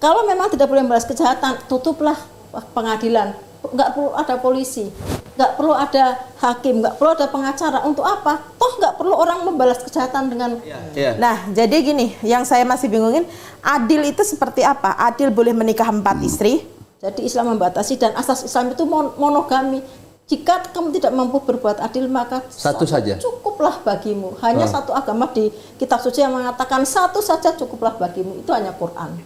Kalau memang tidak boleh membalas kejahatan, tutuplah pengadilan. Nggak perlu ada polisi, nggak perlu ada hakim, nggak perlu ada pengacara. Untuk apa? Toh nggak perlu orang membalas kejahatan dengan... Nah, jadi gini, yang saya masih bingungin, adil itu seperti apa? Adil boleh menikah 4 istri? Jadi Islam membatasi, dan asas Islam itu monogami. Jika kamu tidak mampu berbuat adil, maka satu saja cukuplah bagimu. Hanya satu agama di kitab suci yang mengatakan satu saja cukuplah bagimu. Itu hanya Quran.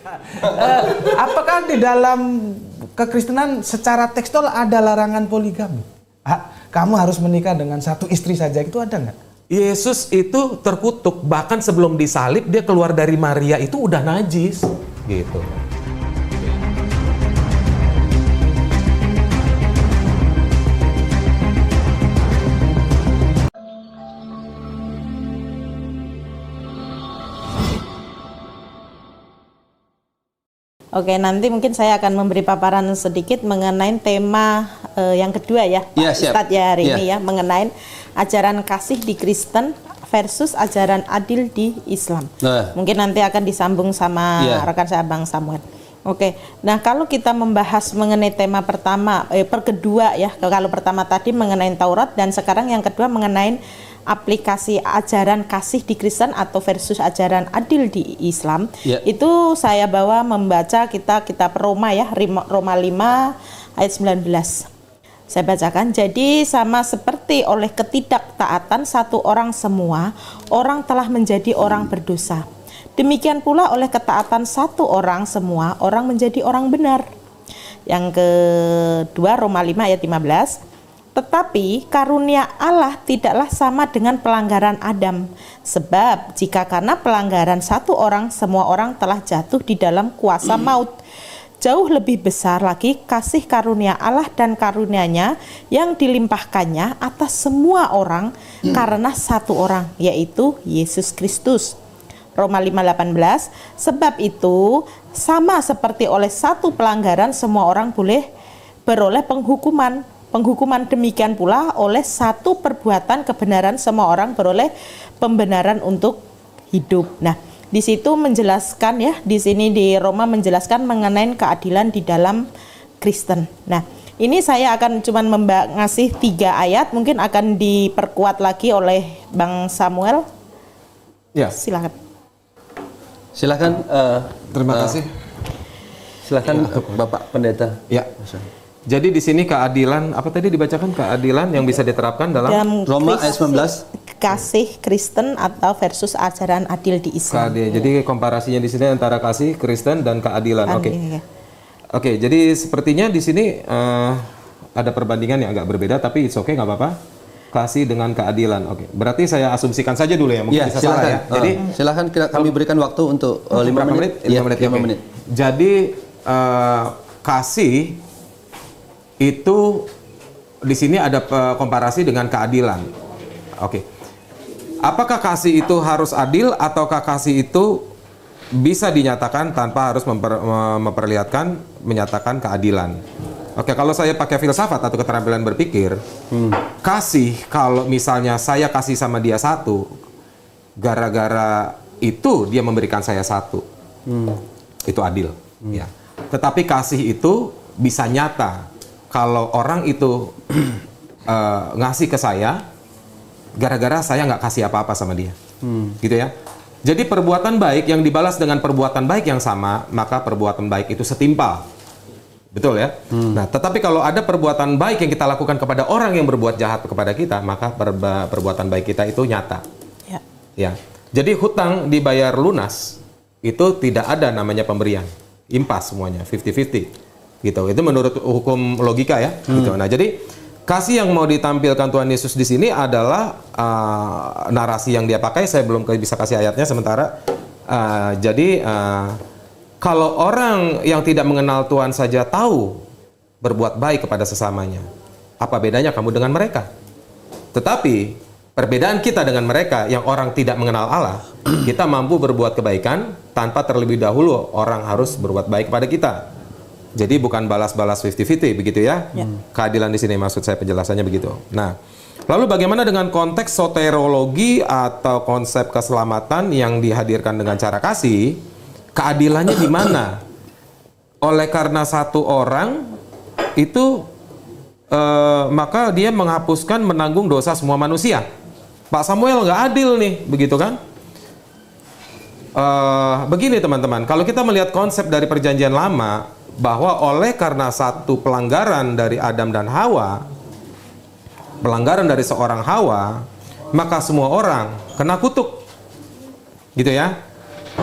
Apakah di dalam kekristenan secara tekstual ada larangan poligami? Kamu harus menikah dengan 1 istri saja, itu ada nggak? Yesus itu terkutuk, bahkan sebelum disalib dia keluar dari Maria itu udah najis, gitu. Oke, nanti mungkin saya akan memberi paparan sedikit mengenai tema yang kedua ya, Pak Ustadz ya hari ini ya, mengenai ajaran kasih di Kristen versus ajaran adil di Islam. Mungkin nanti akan disambung sama rekan saya Bang Samuel. Oke, nah kalau kita membahas mengenai tema pertama, kedua ya, kalau pertama tadi mengenai Taurat dan sekarang yang kedua mengenai aplikasi ajaran kasih di Kristen atau versus ajaran adil di Islam, itu saya bawa membaca kitab Roma ya, Roma 5 ayat 19. Saya bacakan, jadi sama seperti oleh ketidaktaatan satu orang semua, orang telah menjadi orang berdosa. Demikian pula oleh ketaatan satu orang semua, orang menjadi orang benar. Yang kedua Roma 5 ayat 15. Tetapi karunia Allah tidaklah sama dengan pelanggaran Adam. Sebab jika karena pelanggaran satu orang, semua orang telah jatuh di dalam kuasa maut. Jauh lebih besar lagi kasih karunia Allah dan karunia-Nya yang dilimpahkannya atas semua orang karena satu orang, yaitu Yesus Kristus. Roma 5:18. Sebab itu sama seperti oleh satu pelanggaran semua orang boleh beroleh penghukuman. Penghukuman demikian pula oleh satu perbuatan kebenaran semua orang beroleh pembenaran untuk hidup. Nah, di situ menjelaskan ya, di sini di Roma menjelaskan mengenai keadilan di dalam Kristen. Nah, ini saya akan cuman ngasih 3 ayat, mungkin akan diperkuat lagi oleh Bang Samuel. Ya, silakan. Silakan. Terima kasih. Silakan Bapak Pendeta. Ya. Jadi di sini keadilan, apa tadi dibacakan, keadilan yang bisa diterapkan dalam Roma ayat 19. Kasih Kristen atau versus ajaran adil di Islam. Jadi komparasinya di sini antara kasih Kristen dan keadilan. Oke, jadi sepertinya di sini ada perbandingan yang agak berbeda, tapi it's okay, nggak apa-apa. Kasih dengan keadilan. Oke, berarti saya asumsikan saja dulu ya, mungkin bisa salah ya. Jadi silakan kami berikan waktu untuk 5 menit. 5 menit. Jadi kasih itu di sini ada komparasi dengan keadilan. Oke. Apakah kasih itu harus adil ataukah kasih itu bisa dinyatakan tanpa harus memperlihatkan menyatakan keadilan? Oke, kalau saya pakai filsafat atau keterampilan berpikir, kasih kalau misalnya saya kasih sama dia 1, gara-gara itu dia memberikan saya 1, itu adil. Ya. Tetapi kasih itu bisa nyata kalau orang itu ngasih ke saya gara-gara saya nggak kasih apa-apa sama dia, gitu ya. Jadi perbuatan baik yang dibalas dengan perbuatan baik yang sama, maka perbuatan baik itu setimpal, betul ya. Nah, tetapi kalau ada perbuatan baik yang kita lakukan kepada orang yang berbuat jahat kepada kita, maka perbuatan baik kita itu nyata. Ya. Jadi hutang dibayar lunas itu tidak ada namanya pemberian, impas semuanya, 50-50. Gitu. Itu menurut hukum logika ya. Gitu. Nah, jadi kasih yang mau ditampilkan Tuhan Yesus di sini adalah narasi yang dia pakai. Saya belum bisa kasih ayatnya sementara. Jadi kalau orang yang tidak mengenal Tuhan saja tahu berbuat baik kepada sesamanya, apa bedanya kamu dengan mereka? Tetapi perbedaan kita dengan mereka yang orang tidak mengenal Allah, kita mampu berbuat kebaikan tanpa terlebih dahulu orang harus berbuat baik kepada kita. Jadi bukan balas-balas 50-50 begitu ya. Keadilan di sini maksud saya penjelasannya begitu. Nah, lalu bagaimana dengan konteks soteriologi atau konsep keselamatan yang dihadirkan dengan cara kasih? Keadilannya di mana? oleh karena satu orang itu maka dia menghapuskan menanggung dosa semua manusia. Pak Samuel nggak adil nih, begitu kan? Begini teman-teman, kalau kita melihat konsep dari perjanjian lama, bahwa oleh karena satu pelanggaran dari Adam dan Hawa, pelanggaran dari seorang Hawa, maka semua orang kena kutuk, gitu ya.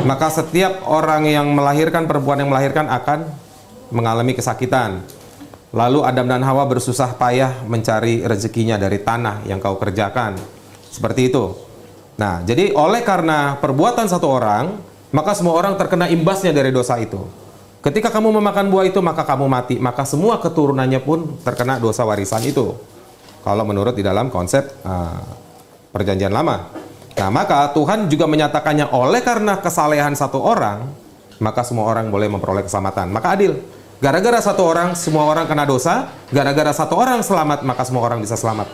Maka setiap orang yang melahirkan, perempuan yang melahirkan akan mengalami kesakitan. Lalu Adam dan Hawa bersusah payah mencari rezekinya dari tanah yang kau kerjakan. Seperti itu. Nah, jadi oleh karena perbuatan satu orang, maka semua orang terkena imbasnya dari dosa itu. Ketika kamu memakan buah itu, maka kamu mati. Maka semua keturunannya pun terkena dosa warisan itu. Kalau menurut di dalam konsep perjanjian lama. Nah, maka Tuhan juga menyatakannya oleh karena kesalehan satu orang, maka semua orang boleh memperoleh keselamatan. Maka adil. Gara-gara satu orang, semua orang kena dosa. Gara-gara satu orang selamat, maka semua orang bisa selamat.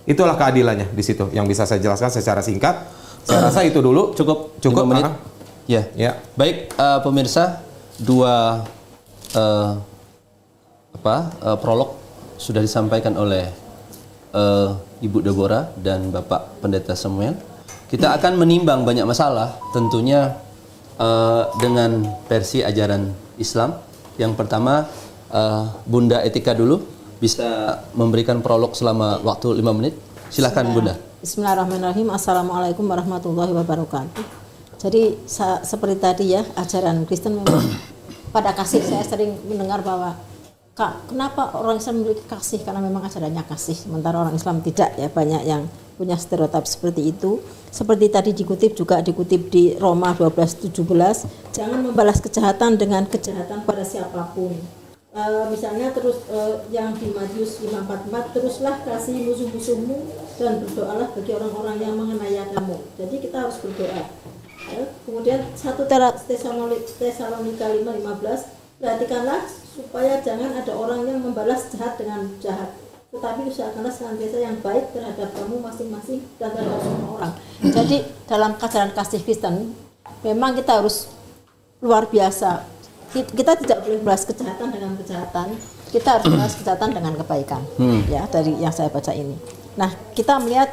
Itulah keadilannya di situ yang bisa saya jelaskan secara singkat. Saya rasa itu dulu cukup 5 menit. Ya. Baik, pemirsa, dua prolog sudah disampaikan oleh Ibu Deborah dan Bapak Pendeta Samuel. Kita akan menimbang banyak masalah, tentunya dengan versi ajaran Islam. Yang pertama, Bunda Etika dulu bisa memberikan prolog selama waktu 5 menit. Silakan Bunda. Bismillahirrahmanirrahim. Assalamualaikum warahmatullahi wabarakatuh. Jadi seperti tadi ya, ajaran Kristen memang pada kasih. Saya sering mendengar bahwa kenapa orang Islam memiliki kasih, karena memang ajarannya kasih, sementara orang Islam tidak ya. Banyak yang punya stereotip seperti itu. Seperti tadi dikutip di Roma 12:17, jangan membalas kejahatan dengan kejahatan pada siapapun. Misalnya terus yang di Matius 5:44, teruslah kasih musuh-musuhmu dan berdoalah bagi orang-orang yang menganiaya kamu. Jadi kita harus berdoa. Kemudian 1 Tesalonika 5:15, perhatikanlah supaya jangan ada orang yang membalas jahat dengan jahat, tetapi usahakanlah senantiasa yang baik terhadap kamu masing-masing dan terhadap semua orang. Jadi dalam ajaran kasih Kristen memang kita harus luar biasa. Kita tidak boleh membalas kejahatan dengan kejahatan, kita harus membalas kejahatan dengan kebaikan. Ya, dari yang saya baca ini. Nah, kita melihat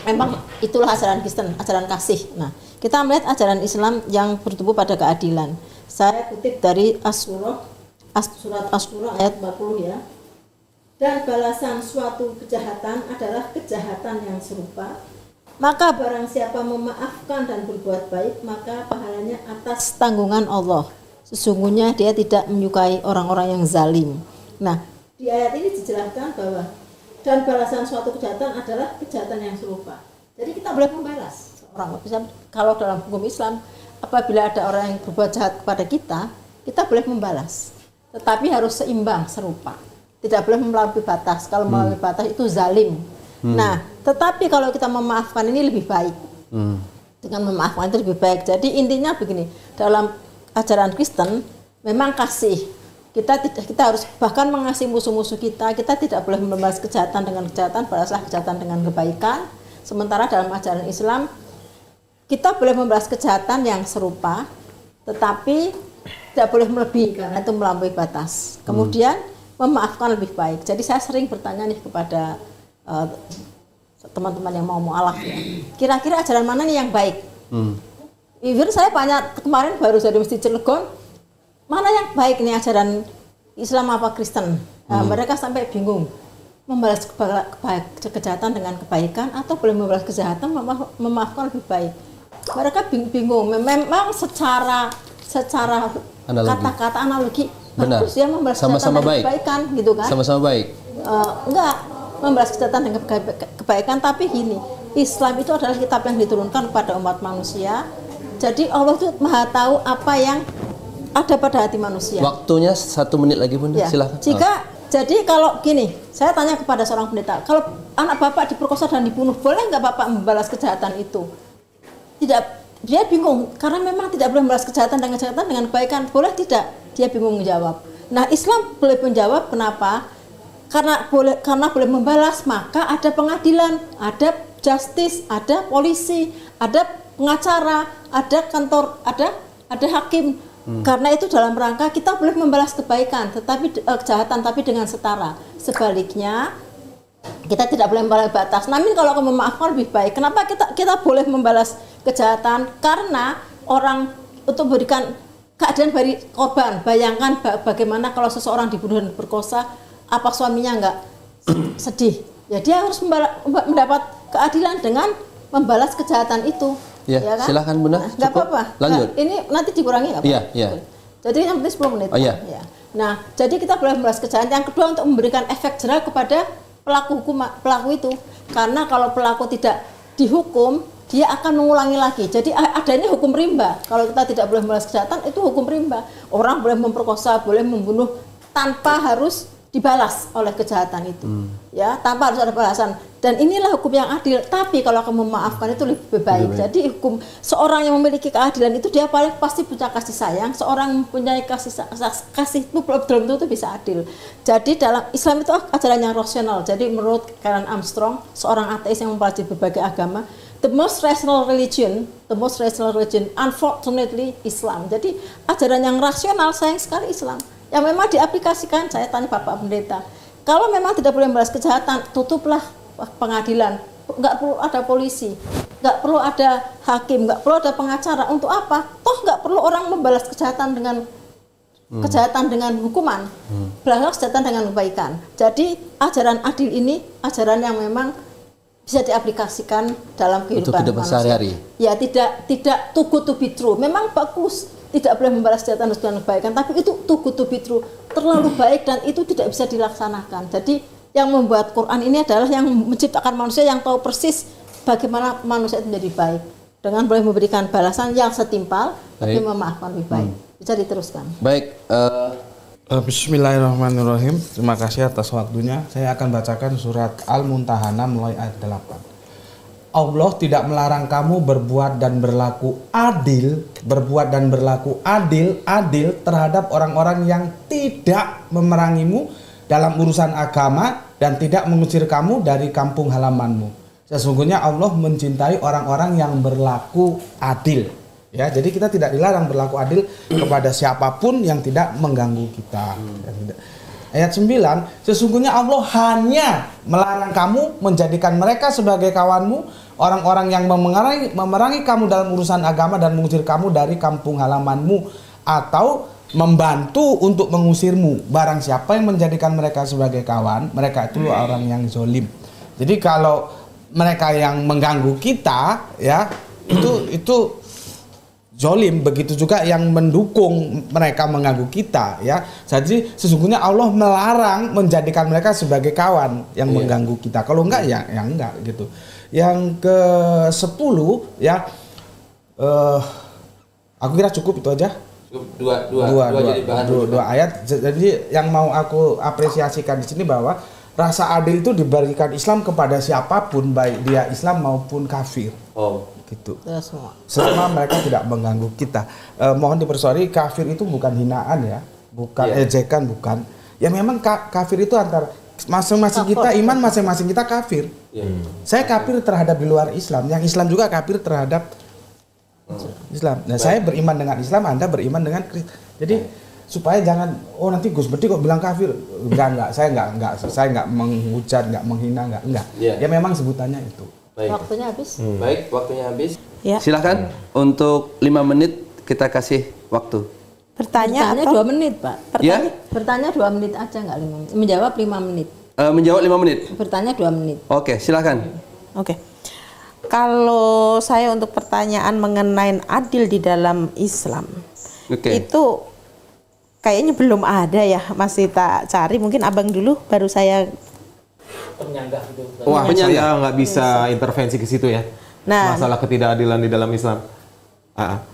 memang itulah ajaran Kristen, ajaran kasih. Nah, kita melihat ajaran Islam yang bertumbuh pada keadilan. Saya kutip dari surat Asy-Syura ayat 40 ya. Dan balasan suatu kejahatan adalah kejahatan yang serupa. Maka barang siapa memaafkan dan berbuat baik, maka pahalanya atas tanggungan Allah. Sesungguhnya dia tidak menyukai orang-orang yang zalim. Nah, di ayat ini dijelaskan bahwa dan balasan suatu kejahatan adalah kejahatan yang serupa. Jadi kita boleh membalas orang. Kalau dalam hukum Islam, apabila ada orang yang berbuat jahat kepada kita boleh membalas. Tetapi harus seimbang, serupa. Tidak boleh melampaui batas. Kalau melampaui batas itu zalim. Nah, tetapi kalau kita memaafkan ini lebih baik. Dengan memaafkan itu lebih baik. Jadi intinya begini, dalam ajaran Kristen memang kasih. Kita harus bahkan mengasihi musuh-musuh kita. Kita tidak boleh membalas kejahatan dengan kejahatan, balaslah kejahatan dengan kebaikan. Sementara dalam ajaran Islam kita boleh membalas kejahatan yang serupa, tetapi tidak boleh melebihi karena itu melampaui batas. Kemudian memaafkan lebih baik. Jadi saya sering bertanya nih kepada teman-teman yang mau mualaf ya. Kira-kira ajaran mana nih yang baik? Even saya banyak kemarin baru dari Masjid Cilegon, mana yang baik nih ajaran Islam apa Kristen? Mereka sampai bingung membalas kejahatan dengan kebaikan atau boleh membalas kejahatan memaafkan lebih baik. Mereka bingung. Memang secara kata-kata analogi benar. Bagus ya membalas Sama-sama kejahatan dengan baik. kebaikan gitu kan? Sama-sama baik. Enggak membalas kejahatan dengan kebaikan, tapi gini, Islam itu adalah kitab yang diturunkan kepada umat manusia. Jadi Allah itu Maha tahu apa yang ada pada hati manusia. Waktunya 1 menit lagi Bunda, Ya. silakan. Jadi kalau gini, saya tanya kepada seorang pendeta, kalau anak bapak diperkosa dan dibunuh, boleh nggak bapak membalas kejahatan itu? Tidak, dia bingung karena memang tidak boleh membalas kejahatan dengan kebaikan. Boleh tidak? Dia bingung menjawab. Nah, Islam boleh menjawab kenapa? Karena boleh membalas, maka ada pengadilan, ada justice, ada polisi, ada pengacara, ada kantor, ada hakim, Karena itu dalam rangka kita boleh membalas kebaikan, tetapi kejahatan tapi dengan setara. Sebaliknya kita tidak boleh membalas batas. Namun kalau kamu memaafkan lebih baik. Kenapa kita boleh membalas kejahatan? Karena orang untuk memberikan keadilan bagi korban. Bayangkan bagaimana kalau seseorang dibunuh dan berkosa, apa suaminya enggak sedih? Ya dia harus mendapat keadilan dengan membalas kejahatan itu. Ya, kan? Silahkan Bunda. Nggak apa-apa. Lanjut. Nah, ini nanti dikurangi nggak apa-apa? Iya. Jadi yang penting 10 menit. Iya. Ya. Nah, jadi kita boleh membalas kejahatan. Yang kedua untuk memberikan efek jerah kepada pelaku itu. Karena kalau pelaku tidak dihukum, dia akan mengulangi lagi. Jadi adanya hukum rimba. Kalau kita tidak boleh membalas kejahatan, itu hukum rimba. Orang boleh memperkosa, boleh membunuh tanpa harus dibalas oleh kejahatan itu, ya, tanpa harus ada balasan. Dan inilah hukum yang adil. Tapi kalau kamu memaafkan itu lebih baik. Jadi hukum seorang yang memiliki keadilan itu dia paling pasti punya kasih sayang. Seorang yang mempunyai kasih itu belum tentu bisa adil. Jadi dalam Islam itu ajaran yang rasional. Jadi menurut Karen Armstrong, seorang ateis yang mempelajari berbagai agama, the most rational religion, unfortunately Islam. Jadi ajaran yang rasional sayang sekali Islam. Yang memang diaplikasikan, saya tanya Bapak Pendeta, kalau memang tidak boleh membalas kejahatan, tutuplah pengadilan, nggak perlu ada polisi, nggak perlu ada hakim, nggak perlu ada pengacara. Untuk apa? Toh nggak perlu orang membalas kejahatan dengan hukuman, balas kejahatan dengan kebaikan. Jadi ajaran adil ini ajaran yang memang bisa diaplikasikan dalam kehidupan manusia. Sehari-hari. Ya, tidak too good to be true. Memang bagus, tidak boleh membalas kejahatan dengan kebaikan, tapi itu too good to be true, terlalu baik dan itu tidak bisa dilaksanakan. Jadi yang membuat Quran ini adalah yang menciptakan manusia yang tahu persis bagaimana manusia itu menjadi baik, dengan boleh memberikan balasan yang setimpal, tapi memaafkan lebih baik. Bisa diteruskan. Baik. Bismillahirrahmanirrahim. Terima kasih atas waktunya. Saya akan bacakan surat Al-Mumtahanah mulai ayat 8. Allah tidak melarang kamu berbuat dan berlaku adil terhadap orang-orang yang tidak memerangimu dalam urusan agama dan tidak mengusir kamu dari kampung halamanmu. Sesungguhnya Allah mencintai orang-orang yang berlaku adil. Ya, jadi kita tidak dilarang berlaku adil kepada siapapun yang tidak mengganggu kita. Ayat 9, sesungguhnya Allah hanya melarang kamu menjadikan mereka sebagai kawanmu, orang-orang yang memerangi kamu dalam urusan agama dan mengusir kamu dari kampung halamanmu, atau membantu untuk mengusirmu. Barang siapa yang menjadikan mereka sebagai kawan, mereka itu orang yang zolim. Jadi kalau mereka yang mengganggu kita, ya, itu zolim. Begitu juga yang mendukung mereka mengganggu kita, ya. Jadi sesungguhnya Allah melarang menjadikan mereka sebagai kawan yang mengganggu kita. Kalau enggak ya enggak gitu. Yang ke-10 ya, aku kira cukup itu aja. Dua ayat. Jadi yang mau aku apresiasikan di sini bahwa rasa adil itu diberikan Islam kepada siapapun, baik dia Islam maupun kafir. Gitu. Ya, semua. Selama mereka tidak mengganggu kita. Mohon dipersorry, kafir itu bukan hinaan ya, bukan ejekan, bukan. Ya memang kafir itu antar masing-masing kita iman, masing-masing kita kafir. Saya kafir terhadap di luar Islam, yang Islam juga kafir terhadap Islam. Nah, saya beriman dengan Islam, Anda beriman dengan Kristen. Jadi supaya jangan nanti Gus Bedi kok bilang kafir. Enggak, saya enggak menghujat, enggak menghina, enggak. Ya memang sebutannya itu. Baik. Waktunya habis. Baik, waktunya habis. Ya. Silakan untuk 5 menit kita kasih waktu. Bertanya 2 menit, Pak. Ya? Bertanya 2 menit aja, nggak 5 menit. Menjawab 5 menit. Menjawab 5 menit. Bertanya 2 menit. Oke, silakan. Oke. Kalau saya untuk pertanyaan mengenai adil di dalam Islam, itu kayaknya belum ada ya, masih tak cari. Mungkin abang dulu, baru saya. Penyangga itu. Wah, saya nggak bisa intervensi ke situ ya. Nah, masalah ketidakadilan di dalam Islam.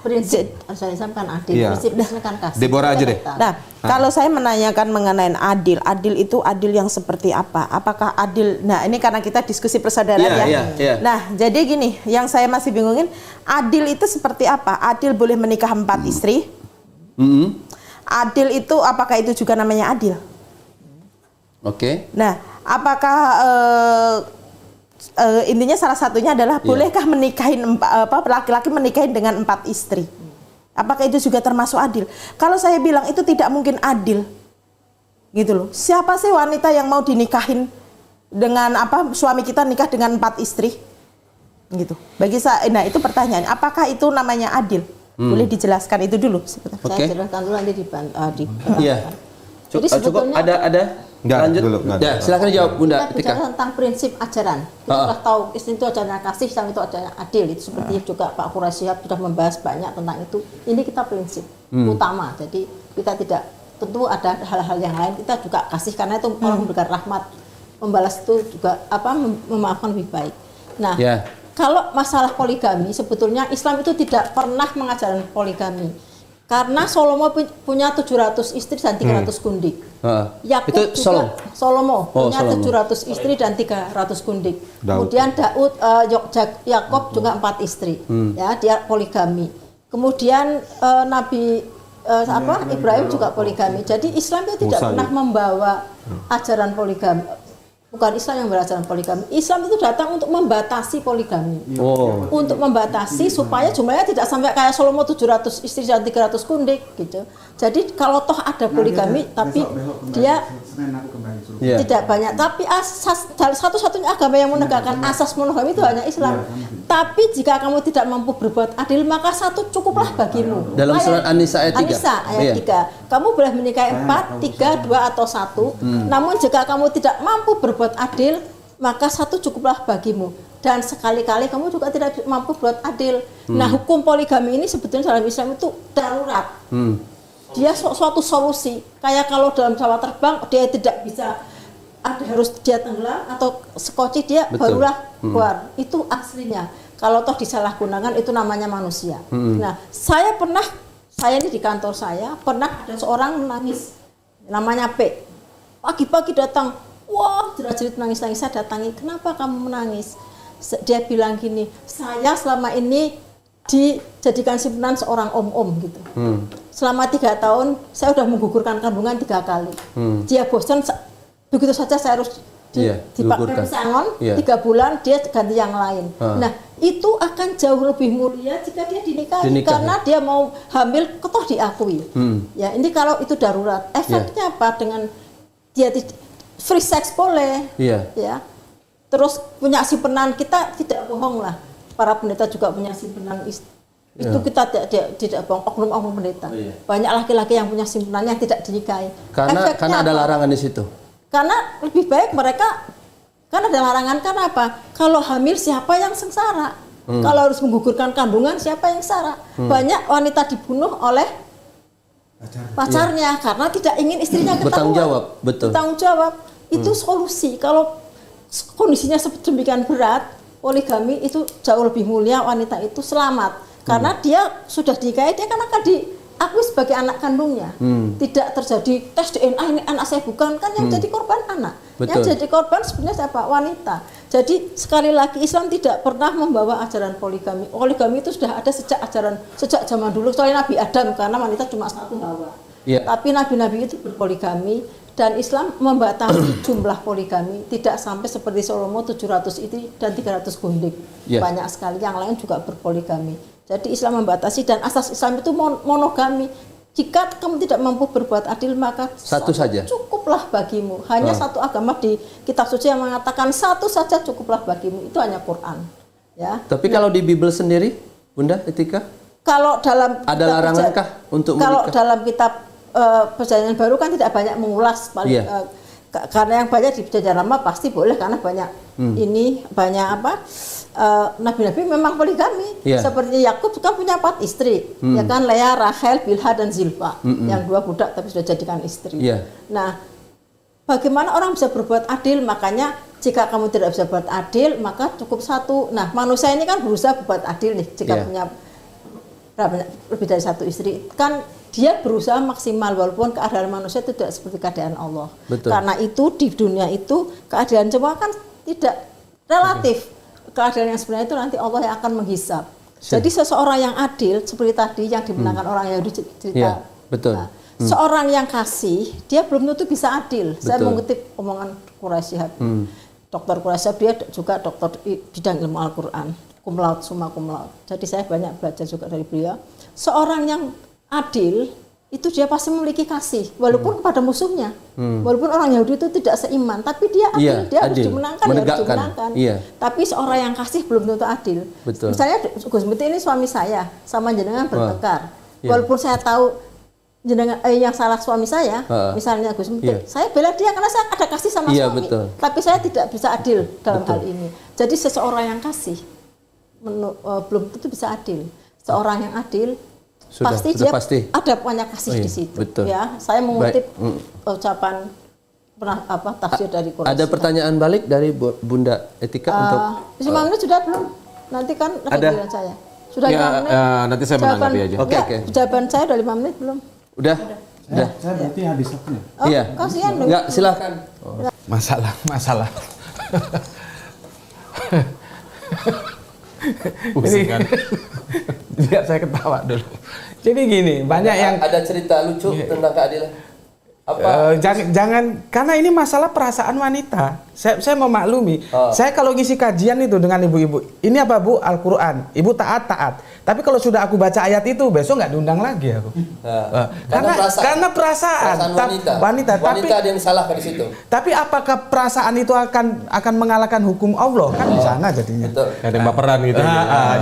Prinsip Islam kan adil, prinsip dan kan kasih. Deborah aja deh. Nah, kalau saya menanyakan mengenai adil itu adil yang seperti apa? Apakah adil? Nah, ini karena kita diskusi persaudaraan ya. Nah, jadi gini, yang saya masih bingungin, adil itu seperti apa? Adil boleh menikah 4 istri? Adil itu apakah itu juga namanya adil? Oke. Nah, apakah intinya salah satunya adalah bolehkah menikahin laki-laki menikahin dengan 4 istri? Apakah itu juga termasuk adil? Kalau saya bilang itu tidak mungkin adil, gitu loh. Siapa sih wanita yang mau dinikahin dengan suami kita nikah dengan 4 istri? Gitu. Bagi saya, nah itu pertanyaan. Apakah itu namanya adil? Boleh dijelaskan itu dulu. Saya jelaskan dulu nanti di Iya. Jadi Cukup ada Nggak, lanjut dulu, nggak ada. Ya, silakan jawab Bunda kita bicara Etika. tentang prinsip ajaran. Kita sudah tahu Islam itu ajaran kasih, Islam itu ajaran adil. Itu seperti juga Pak Quraish Shihab sudah membahas banyak tentang itu. Ini kita prinsip utama. Jadi kita tidak, tentu ada hal-hal yang lain kita juga kasih, karena itu orang memberikan rahmat, membalas itu juga memaafkan lebih baik. Nah, kalau masalah poligami, sebetulnya Islam itu tidak pernah mengajarkan poligami. Karena Salomo punya 700 istri dan 300 gundik. Yakub itu juga Salomo punya Salomo. 700 istri dan 300 gundik. Kemudian Yakub juga 4 istri. Ya, dia poligami. Kemudian Nabi Ibrahim juga poligami. Jadi Islam itu tidak pernah membawa ajaran poligami. Bukan Islam yang berajaran poligami. Islam itu datang untuk membatasi poligami. Untuk membatasi supaya jumlahnya tidak sampai kayak Salomo 700 istri dan 300 gundik gitu. Jadi kalau toh ada poligami tapi dia tidak banyak. Tapi satu-satunya agama yang menegakkan asas monogami itu hanya Islam. Tapi jika kamu tidak mampu berbuat adil, maka 1 cukuplah bagimu. Dalam surat An-Nisa ayat 3. An-Nisa ayat 3. Kamu boleh menikahi 4, 3, 2 atau 1. Namun jika kamu tidak mampu berbuat adil, maka 1 cukuplah bagimu. Dan sekali-kali kamu juga tidak mampu berbuat adil. Nah, hukum poligami ini sebetulnya dalam Islam itu darurat. Dia suatu solusi. Kayak kalau dalam pesawat terbang dia tidak bisa, harus dia tenggelam atau skoci, dia barulah keluar. Itu aslinya. Kalau toh disalahgunakan itu namanya manusia. Nah, saya ini di kantor saya pernah ada seorang menangis, namanya P. Pagi-pagi datang, wah, jerit-jerit nangis-nangis. Saya datangi, kenapa kamu menangis? Dia bilang gini, saya selama ini dijadikan simpanan seorang om-om gitu. Selama 3 tahun saya sudah menggugurkan kandungan 3 kali. Dia bosan, begitu saja saya harus dipakai pesangon 3 bulan, dia ganti yang lain. Nah, itu akan jauh lebih mulia jika dia dinikahi. Karena dia mau hamil, toh diakui. Ya, ini kalau itu darurat. Efeknya apa? Dengan dia free sex boleh, ya. Terus punya simpanan, kita tidak bohong lah. Para pendeta juga punya simpanan itu kita tidak bohong, oknum-oknum pendeta. Banyak laki-laki yang punya simpanan yang tidak dinikahi. Karena ada larangan di situ. Karena lebih baik mereka, karena ada larangan, karena apa? Kalau hamil siapa yang sengsara? Kalau harus menggugurkan kandungan siapa yang sengsara? Banyak wanita dibunuh oleh pacarnya karena tidak ingin istrinya ketahuan. Bertanggung jawab, betul. Bertanggung jawab. Itu solusi. Kalau kondisinya sedemikian berat, poligami itu jauh lebih mulia, wanita itu selamat. Karena dia sudah dinikahi, dia kan akan diakui sebagai anak kandungnya. Tidak terjadi tes DNA, ini anak saya bukan, kan yang jadi korban anak. Betul. Yang jadi korban sebenarnya siapa? Wanita. Jadi sekali lagi Islam tidak pernah membawa ajaran poligami. Poligami itu sudah ada sejak zaman dulu, soalnya Nabi Adam, karena wanita cuma 1 Hawa. Tapi nabi-nabi itu berpoligami. Dan Islam membatasi jumlah poligami, tidak sampai seperti Salomo 700 istri dan 300 gundik. Banyak sekali yang lain juga berpoligami. Jadi Islam membatasi, dan asas Islam itu monogami. Jika kamu tidak mampu berbuat adil, maka 1 saja cukuplah bagimu. Hanya 1 agama di kitab suci yang mengatakan 1 saja cukuplah bagimu. Itu hanya Quran. Ya. Tapi kalau di Bible sendiri, Bunda Etika? Kalau dalam ada larangankah untuk menikah? Kalau dalam kitab Perjanjian Baru kan tidak banyak mengulas, karena yang banyak di Perjanjian Lama pasti boleh, karena banyak banyak nabi-nabi memang poligami. Seperti Yakub kan punya 4 istri, ya kan, Lea, Rachel, Bilha dan Zilpa, yang 2 budak tapi sudah jadikan istri. Nah, bagaimana orang bisa berbuat adil? Makanya jika kamu tidak bisa berbuat adil, maka cukup 1. Nah, manusia ini kan berusaha berbuat adil nih, jika punya lebih dari 1 istri, kan dia berusaha maksimal, walaupun keadaan manusia itu tidak seperti keadaan Allah. Karena itu di dunia itu keadaan semua kan tidak relatif. Keadaan yang sebenarnya itu nanti Allah yang akan menghisab. Jadi seseorang yang adil seperti tadi yang dimenangkan orang Yahudi cerita. Seorang yang kasih, dia belum tentu bisa adil. Saya mengutip omongan Quraish Shihab. Dr. Quraish Shihab, dia juga dokter bidang ilmu Al-Quran. cum laude, summa cum laude. Jadi saya banyak belajar juga dari beliau. Seorang yang adil itu dia pasti memiliki kasih, walaupun kepada musuhnya. Walaupun orang Yahudi itu tidak seiman, tapi dia adil, dia harus dimenangkan, harus dimenangkan. Tapi seorang yang kasih belum tentu adil. Betul. Misalnya Gus Muti ini suami saya, sama jenengan bertengkar. Walaupun saya tahu jenengan yang salah suami saya, misalnya Gus Muti, saya bela dia karena saya ada kasih sama suami. Betul. Tapi saya tidak bisa adil dalam hal ini. Jadi seseorang yang kasih belum tentu bisa adil. Seorang yang adil pasti ada banyak kasih di situ. Betul. Ya, saya mengutip ucapan tafsir dari Quran. Ada pertanyaan balik dari Bunda Etika untuk 5 menit sudah belum? Nanti kan ada saya. Sudah 5 menit. Nanti saya menanggapi aja. Oke. Jawaban saya udah 5 menit belum? Udah. Saya berarti habis waktunya. Iya. Kasihan dong. Enggak, silakan. Masalah. Pusing kan? Lihat saya ketawa dulu. Jadi gini, banyak yang ada cerita lucu tentang keadilan. Jangan karena ini masalah perasaan wanita. Saya memaklumi. Saya kalau ngisi kajian itu dengan ibu-ibu, ini apa Bu? Al-Qur'an. Ibu taat. Tapi kalau sudah aku baca ayat itu besok nggak diundang lagi aku. Karena perasaan wanita. Tapi ada yang salah di situ. Tapi apakah perasaan itu akan mengalahkan hukum Allah? Kan di sana jadinya. Ada yang baperan gitu.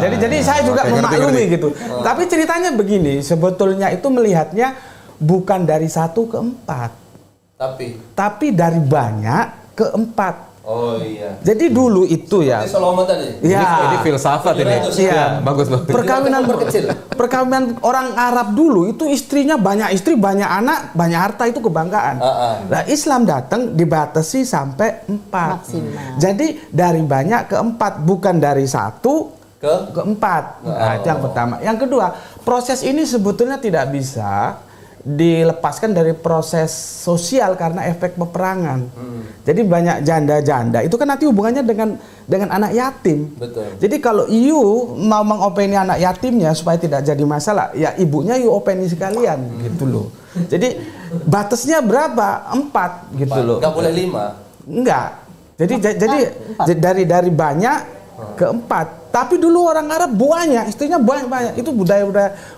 Jadi saya juga memaklumi gitu. Tapi ceritanya begini, sebetulnya itu melihatnya bukan dari 1 ke 4, tapi dari banyak ke 4. Oh iya. Jadi dulu itu ya. Solomon tadi. Ya. Ini filsafat ini. Iya. Bagus loh. Perkawinan orang Arab dulu itu istrinya banyak istri, banyak anak, banyak harta, itu kebanggaan. Nah, Islam datang dibatasi sampai 4. Maksimal. Jadi dari banyak ke 4, bukan dari 1 ke 4. Nah, itu yang pertama. Yang kedua, proses ini sebetulnya tidak bisa dilepaskan dari proses sosial karena efek peperangan. Jadi banyak janda-janda itu kan nanti hubungannya dengan anak yatim. Betul. Jadi kalau you mau mengopeni anak yatimnya supaya tidak jadi masalah, ya ibunya you openi sekalian gitu loh. Jadi batasnya berapa? 4 gitu loh. Enggak boleh 5. Enggak. Jadi dari banyak ke 4. Tapi dulu orang Arab banyak, istrinya banyak. Itu budaya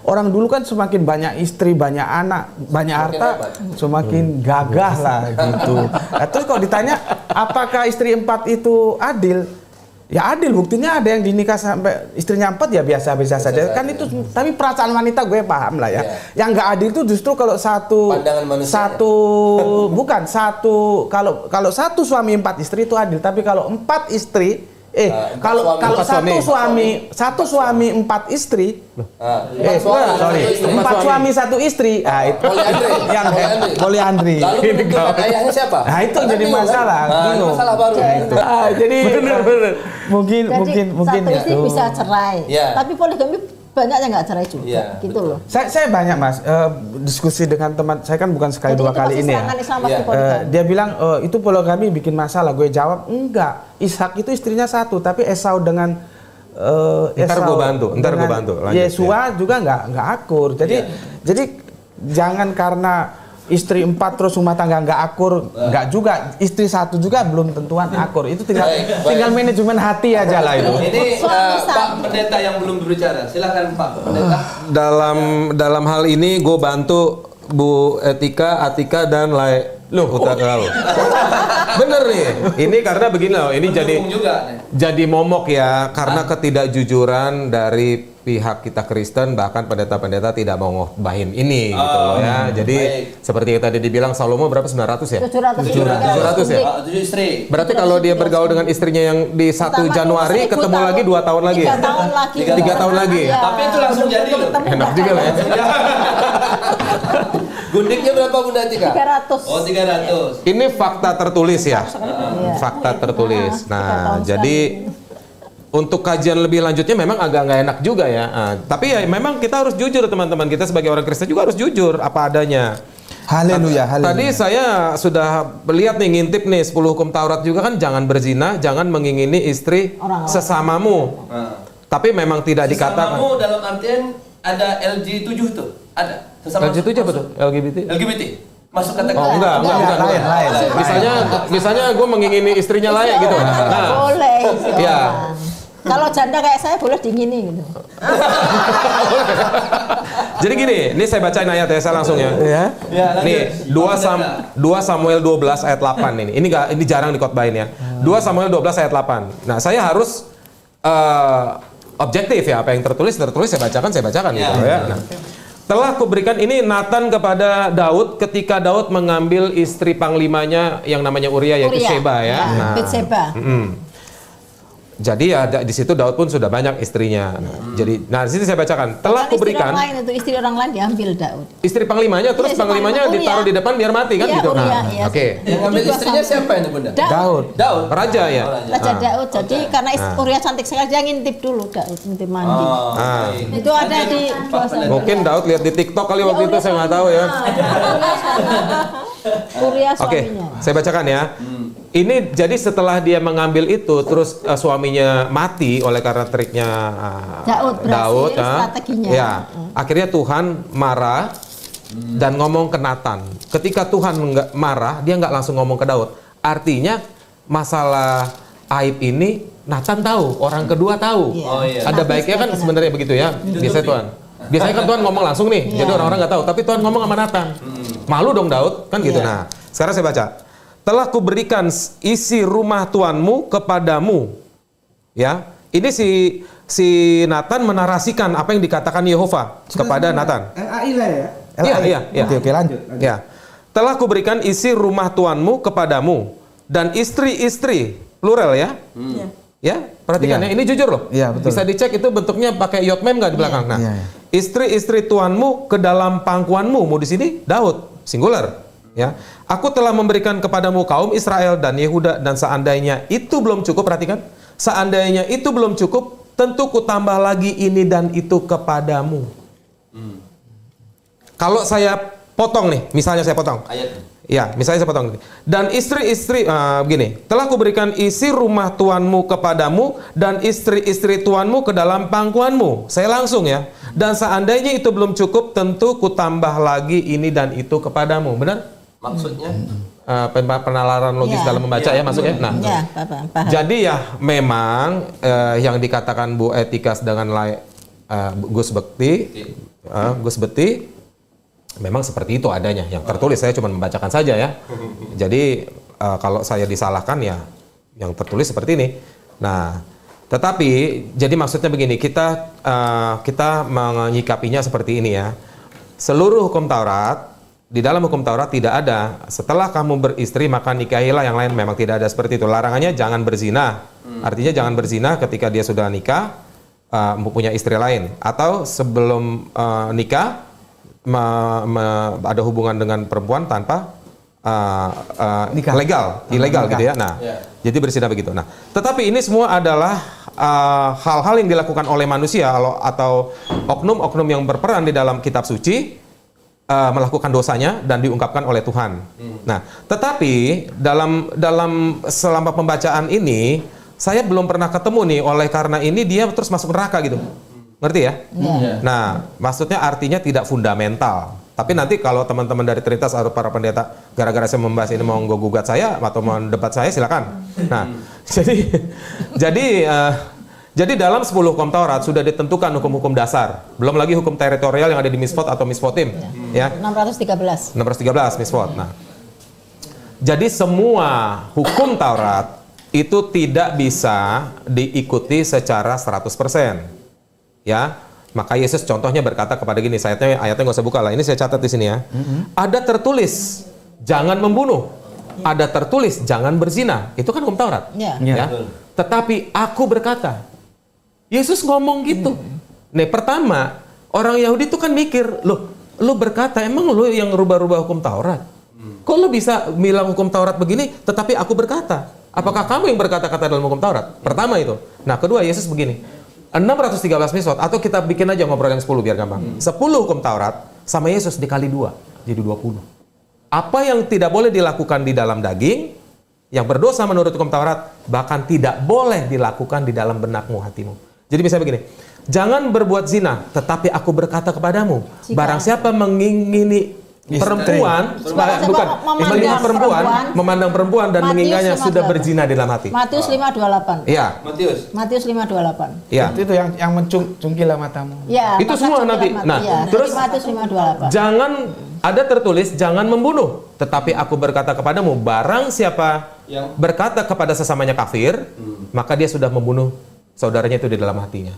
orang dulu kan semakin banyak istri, banyak anak, banyak harta, semakin gagah lah gitu. Nah, terus kalau ditanya apakah istri 4 itu adil? Ya adil, buktinya ada yang dinikah sampai istrinya 4 ya biasa-biasa saja. Kan itu, tapi perasaan wanita gue paham lah ya. Yang nggak adil itu justru kalau kalau satu suami 4 istri itu adil, tapi kalau 4 istri kalau satu suami 4 istri, 4 suami 1 istri, itu yang poliandri. Lalu ayahnya siapa? Nah itu jadi masalah. Masalah baru. Jadi mungkin satu istri itu bisa cerai, tapi poligami banyak yang nggak cerai juga, gitu loh. Saya banyak Mas diskusi dengan teman saya, kan bukan sekali 2 kali ini ya. Dia bilang itu poligami bikin masalah. Gue jawab enggak. Ishak itu istrinya 1, tapi Esau dengan ntar gue bantu. Yesua juga nggak akur. Jadi jangan karena istri 4 terus rumah tangga nggak akur, nggak juga. Istri 1 juga belum tentuan akur. Itu tinggal manajemen hati aja lah itu. Ini Pak Pendeta yang belum berbicara. Silakan Pak Pendeta. Dalam hal ini gue bantu Bu Etika, Atika dan Utara. Bener nih. Ini karena begini loh. Ini jadi momok ya, karena ketidakjujuran dari pihak kita Kristen, bahkan pendeta-pendeta tidak mau ngobahin ini gitu loh ya. Jadi seperti yang tadi dibilang Salomo berapa, 900 ya? 700 ya? 7 istri. Berarti kalau dia bergaul dengan istrinya yang di 1 Januari ketemu lagi 2 tahun lagi ya? 3 tahun lagi. Tapi itu langsung jadi loh. Enak juga lah ya. Gundiknya berapa Bunda Tika? 300. Oh, 300. Ini fakta tertulis ya. Fakta tertulis. Nah, jadi untuk kajian lebih lanjutnya memang agak nggak enak juga ya. Tapi ya memang kita harus jujur teman-teman. Kita sebagai orang Kristen juga harus jujur apa adanya. Haleluya. Tadi saya sudah lihat nih, ngintip nih 10 hukum Taurat juga kan, jangan berzina, jangan mengingini istri sesamamu. Tapi memang tidak dikatakan. Sesamamu dalam artian ada LG7 tuh. Ada. LG7 apa tuh? LGBT. Masuk kategori. Oh, enggak. Misalnya gue mengingini istrinya layak gitu. Boleh. Ya. Kalau janda kayak saya boleh dingini gitu. Jadi gini, ini saya bacain ayat ya, saya langsung ya. Nih, 2 Samuel 12 ayat 8 ini. Ini jarang dikotbahin ya. 2 Samuel 12 ayat 8. Nah, saya harus objektif ya, apa yang tertulis saya bacakan gitu ya. Nah, telah kuberikan ini Nathan kepada Daud ketika Daud mengambil istri panglimanya yang namanya Uria yaitu Sheba ya. Nah, Batseba. Jadi ya di situ Daud pun sudah banyak istrinya. Jadi di sini saya bacakan, telah kuberikan Istri orang lain diambil Daud. istri panglimanya, terus panglimanya ditaruh di depan biar mati kan gitu. Oke. Yang ambil istrinya siapa ini Bunda? Daud. Raja ya. Raja Daud. Jadi karena Uria cantik sekali, dia ngintip dulu Daud, ngintip mandi. Itu ada di Mungkin Daud lihat di TikTok kali waktu itu, saya nggak tahu ya. Uria Oke, suaminya. saya bacakan ya. Ini jadi setelah dia mengambil itu, terus suaminya mati oleh karena triknya Daud berhasil strateginya. Ya, akhirnya Tuhan marah dan ngomong ke Nathan. Ketika Tuhan nggak marah, dia nggak langsung ngomong ke Daud. Artinya masalah aib ini Nathan tahu, orang kedua tahu. Ada baiknya kan sebenarnya begitu ya. Biasanya kan Tuhan ngomong langsung nih, jadi orang-orang nggak tahu. Tapi Tuhan ngomong sama Nathan. Malu dong Daud, kan gitu. Nah, sekarang saya baca. Telah kuberikan isi rumah tuanmu kepadamu. Ya, ini si Nathan menarasikan apa yang dikatakan Yehova kepada Nathan. Iya. Oke, lanjut. Ya. Telah kuberikan isi rumah tuanmu kepadamu dan istri-istri, plural ya. Ya, perhatikan ya, ini jujur loh. Iya, betul. Bisa dicek itu bentuknya pakai yotmem nggak di belakang. Nah, istri-istri tuanmu ke dalam pangkuanmu. Mau di sini Daud, singular. Ya, aku telah memberikan kepadamu kaum Israel dan Yehuda, dan seandainya itu belum cukup, perhatikan, seandainya itu belum cukup, tentu kutambah lagi ini dan itu kepadamu. Kalau saya potong nih, misalnya saya potong. Ya, misalnya saya potong. Dan istri-istri, begini, telah kuberikan isi rumah tuanmu kepadamu dan istri-istri tuanmu ke dalam pangkuanmu. Saya langsung ya. Dan seandainya itu belum cukup, tentu kutambah lagi ini dan itu kepadamu. Benar? Maksudnya? Penalaran logis dalam membaca ya maksudnya. Nah, paham. jadi ya memang yang dikatakan Bu Etikas dengan Gus Bekti, memang seperti itu adanya. Yang tertulis saya cuma membacakan saja ya. Jadi kalau saya disalahkan ya yang tertulis seperti ini. Nah, tetapi jadi maksudnya begini, kita menyikapinya seperti ini ya. Seluruh hukum Taurat, di dalam hukum Taurat tidak ada setelah kamu beristri maka nikahilah yang lain, memang tidak ada seperti itu. Larangannya jangan berzina. Artinya jangan berzina ketika dia sudah nikah mempunyai istri lain, atau sebelum nikah ada hubungan dengan perempuan tanpa ilegal gitu ya. Nah, jadi berzina begitu. Nah, tetapi ini semua adalah hal-hal yang dilakukan oleh manusia atau oknum-oknum yang berperan di dalam kitab suci, melakukan dosanya dan diungkapkan oleh Tuhan. Nah, tetapi dalam selama pembacaan ini saya belum pernah ketemu nih, oleh karena ini dia terus masuk neraka gitu. Ngerti ya? Nah, maksudnya artinya tidak fundamental. Tapi nanti kalau teman-teman dari Trinitas atau para pendeta gara-gara saya membahas ini mau gugat saya atau mau debat saya, silakan. Nah, jadi dalam 10 hukum Taurat sudah ditentukan hukum-hukum dasar. Belum lagi hukum teritorial yang ada di Misfot atau Misfotim. Ya. 613 Misfot. Nah, jadi semua hukum Taurat itu tidak bisa diikuti secara 100%. Ya. Maka Yesus contohnya berkata kepada gini, ayatnya nggak usah buka lah. Ini saya catat di sini ya. Ada tertulis, jangan membunuh. Ada tertulis, jangan berzina. Itu kan hukum Taurat. Ya. Tetapi aku berkata, Yesus ngomong gitu. Nih, pertama, orang Yahudi itu kan mikir, lu berkata, emang lu yang rubah-rubah hukum Taurat? Kok lu bisa bilang hukum Taurat begini, tetapi aku berkata? Apakah kamu yang berkata-kata dalam hukum Taurat? Pertama itu. Nah, kedua, Yesus begini, 613 misot, atau kita bikin aja ngobrol yang 10 biar gampang. 10 hukum Taurat sama Yesus dikali 2, jadi 20. Apa yang tidak boleh dilakukan di dalam daging, yang berdosa menurut hukum Taurat, bahkan tidak boleh dilakukan di dalam benakmu, hatimu. Jadi misalnya begini, jangan berbuat zina, tetapi aku berkata kepadamu, barang siapa mengingini perempuan, bukan memandang perempuan dan menginginkannya sudah berzina di dalam hati. Matius 5:28. Iya. Matius 5:28. Iya. Itu yang mencungkil matamu. Ya, Itu semua nanti. Nah, ya. terus Matius 5:28. jangan ada tertulis jangan membunuh, tetapi aku berkata kepadamu, barang siapa yang berkata kepada sesamanya kafir, maka dia sudah membunuh saudaranya itu di dalam hatinya.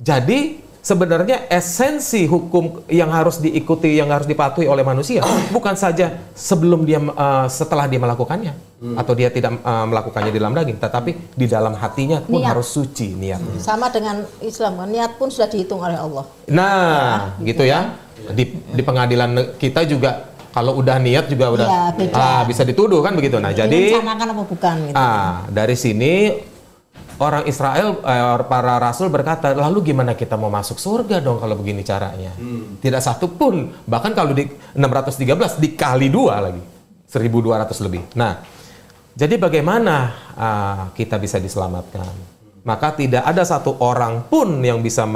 Jadi sebenarnya esensi hukum yang harus diikuti, yang harus dipatuhi oleh manusia, bukan saja sebelum dia, setelah dia melakukannya, atau dia tidak melakukannya di dalam daging, tetapi di dalam hatinya pun harus suci niatnya. Sama dengan Islam, niat pun sudah dihitung oleh Allah. Nah, gitu ya. Di pengadilan kita juga kalau udah niat juga udah bisa dituduh kan begitu. Nah, jadi direncanakan apa bukan gitu. Dari sini orang Israel, para rasul berkata, lalu gimana kita mau masuk surga dong kalau begini caranya? Tidak satu pun, bahkan kalau di 613 dikali 2 lagi, 1200 lebih. Nah, jadi bagaimana kita bisa diselamatkan? Maka tidak ada satu orang pun yang bisa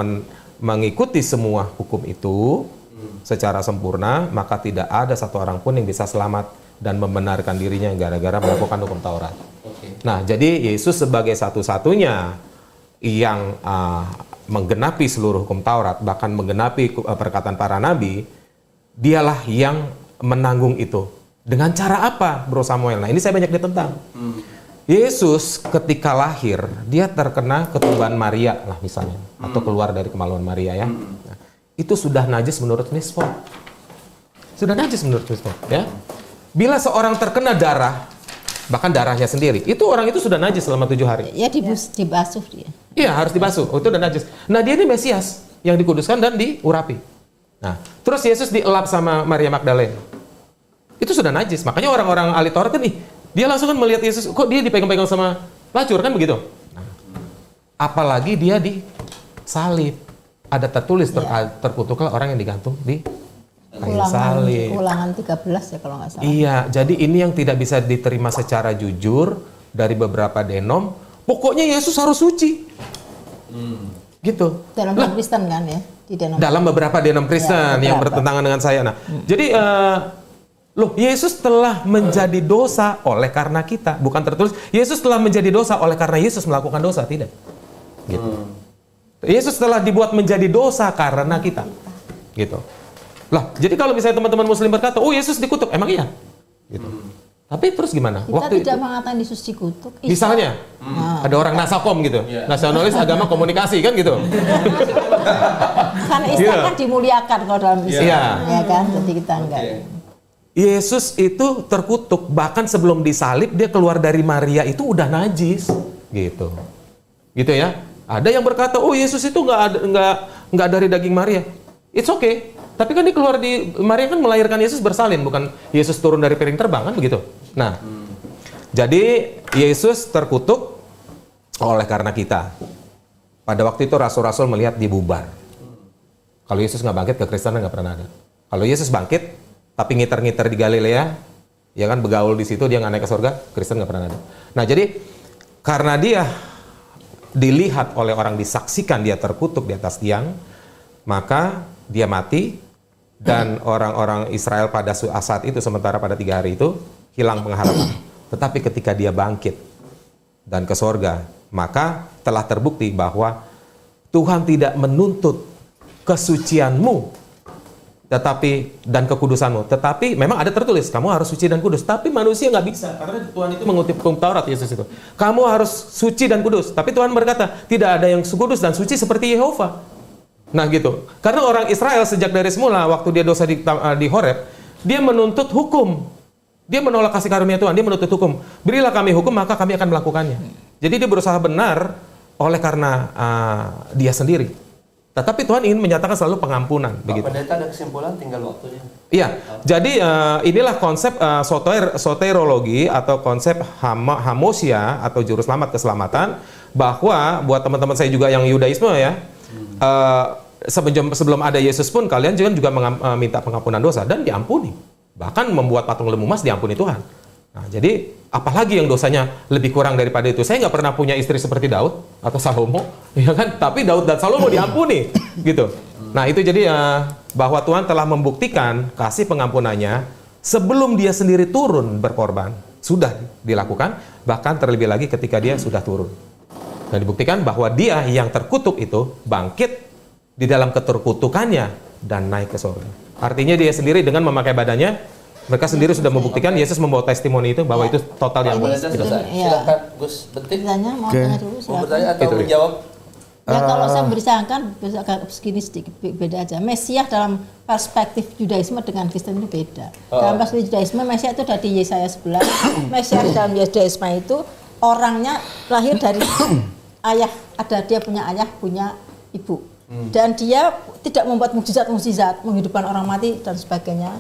mengikuti semua hukum itu secara sempurna, maka tidak ada satu orang pun yang bisa selamat dan membenarkan dirinya gara-gara melakukan hukum Taurat. Nah, jadi Yesus sebagai satu-satunya yang menggenapi seluruh hukum Taurat, bahkan menggenapi perkataan para nabi, dialah yang menanggung itu. Dengan cara apa, Bro Samuel? Nah, ini saya banyak ditentang. Yesus ketika lahir, dia terkena ketuban Maria lah misalnya, atau keluar dari kemaluan Maria ya. Nah, itu sudah najis menurut Misfot. Sudah najis menurut Misfot ya. Bila seorang terkena darah, bahkan darahnya sendiri, itu orang itu sudah najis selama 7 hari. Ya dibasuh dia. Iya, harus dibasuh. Itu udah najis. Nah, dia ini Mesias yang dikuduskan dan diurapi. Nah, terus Yesus dielap sama Maria Magdalena. Itu sudah najis. Makanya orang-orang ahli Taurat kan dia langsung kan melihat Yesus, kok dia dipegang-pegang sama pelacur kan begitu. Nah, apalagi dia disalib. Ada tertulis terkutuklah orang yang digantung di kayu salib. Ulangan 13 ya kalau nggak salah. Iya, jadi ini yang tidak bisa diterima secara jujur dari beberapa denom. Pokoknya Yesus harus suci. Gitu. Dalam Kristen kan ya? Di denom. Dalam beberapa denom Kristen yang bertentangan dengan saya. Nah, jadi Yesus telah menjadi dosa oleh karena kita. Bukan tertulis, Yesus telah menjadi dosa oleh karena Yesus melakukan dosa. Tidak. Gitu. Yesus telah dibuat menjadi dosa karena kita. Gitu. Lah, jadi kalau misalnya teman-teman Muslim berkata, oh Yesus dikutuk, emang iya? Gitu. Tapi terus gimana? Kita tidak mengatakan Yesus dikutuk. Misalnya, ada orang Nasakom gitu, nasionalis agama komunikasi kan gitu. Karena Isa kan dimuliakan kalau dalam Islam, ya kan? Jadi kita enggak. Yesus itu terkutuk, bahkan sebelum disalib dia keluar dari Maria itu udah najis, gitu. Gitu ya. Ada yang berkata, oh Yesus itu nggak dari daging Maria. It's okay. Tapi kan dia keluar di Maria kan melahirkan Yesus bersalin, bukan Yesus turun dari piring terbang kan begitu. Nah, jadi Yesus terkutuk oleh karena kita. Pada waktu itu rasul-rasul melihat dia bubar. Kalau Yesus nggak bangkit, kekristenan nggak pernah ada. Kalau Yesus bangkit, tapi ngiter-ngiter di Galilea, ya kan begaul di situ, dia nggak naik ke surga, Kristen nggak pernah ada. Nah, jadi karena dia dilihat oleh orang, disaksikan dia terkutuk di atas tiang, maka dia mati. Dan orang-orang Israel pada saat itu, sementara pada 3 hari itu hilang pengharapan. Tetapi ketika dia bangkit dan ke sorga, maka telah terbukti bahwa Tuhan tidak menuntut kesucianmu dan kekudusanmu. Tetapi memang ada tertulis, kamu harus suci dan kudus. Tapi manusia nggak bisa, karena Tuhan itu mengutip hukum Taurat, Yesus itu. Kamu harus suci dan kudus. Tapi Tuhan berkata, tidak ada yang kudus dan suci seperti Yehova. Nah gitu, karena orang Israel sejak dari semula waktu dia dosa di Horeb, dia menuntut hukum. Dia menolak kasih karunia Tuhan, dia menuntut hukum. Berilah kami hukum, maka kami akan melakukannya. Jadi dia berusaha benar oleh karena dia sendiri. Tetapi Tuhan ingin menyatakan selalu pengampunan. Begitu. Pendeta ada kesimpulan, tinggal waktunya. Iya, jadi inilah konsep soterologi atau konsep hamosia atau juru selamat keselamatan, bahwa buat teman-teman saya juga yang Yudaisme ya, sebelum ada Yesus pun kalian juga minta pengampunan dosa dan diampuni. Bahkan membuat patung lembu emas diampuni Tuhan. Nah, jadi apalagi yang dosanya lebih kurang daripada itu. Saya nggak pernah punya istri seperti Daud atau Salomo, ya kan? Tapi Daud dan Salomo diampuni, gitu. Nah itu jadi bahwa Tuhan telah membuktikan kasih pengampunannya sebelum dia sendiri turun berkorban. Sudah dilakukan, bahkan terlebih lagi ketika dia sudah turun. Dan dibuktikan bahwa dia yang terkutuk itu bangkit di dalam keterkutukannya dan naik ke surga. Artinya dia sendiri dengan memakai badannya, mereka sendiri sudah membuktikan, Yesus membawa testimoni itu bahwa itu total yang Boleh selesai. Silakan Gus Betik. Bertanya, mau tanya dulu Mau bertanya atau Itu dia. menjawab? Ya kalau saya berisakan agak segini sedikit beda aja. Mesias dalam perspektif Yudaisme dengan Kristen itu beda. Dalam perspektif Yudaisme Mesias itu dari Yesaya 11. Mesias dalam Yudaisme itu orangnya lahir dari ayah, dia punya ayah, punya ibu. Dan dia tidak membuat mukjizat-mukjizat, menghidupkan orang mati dan sebagainya.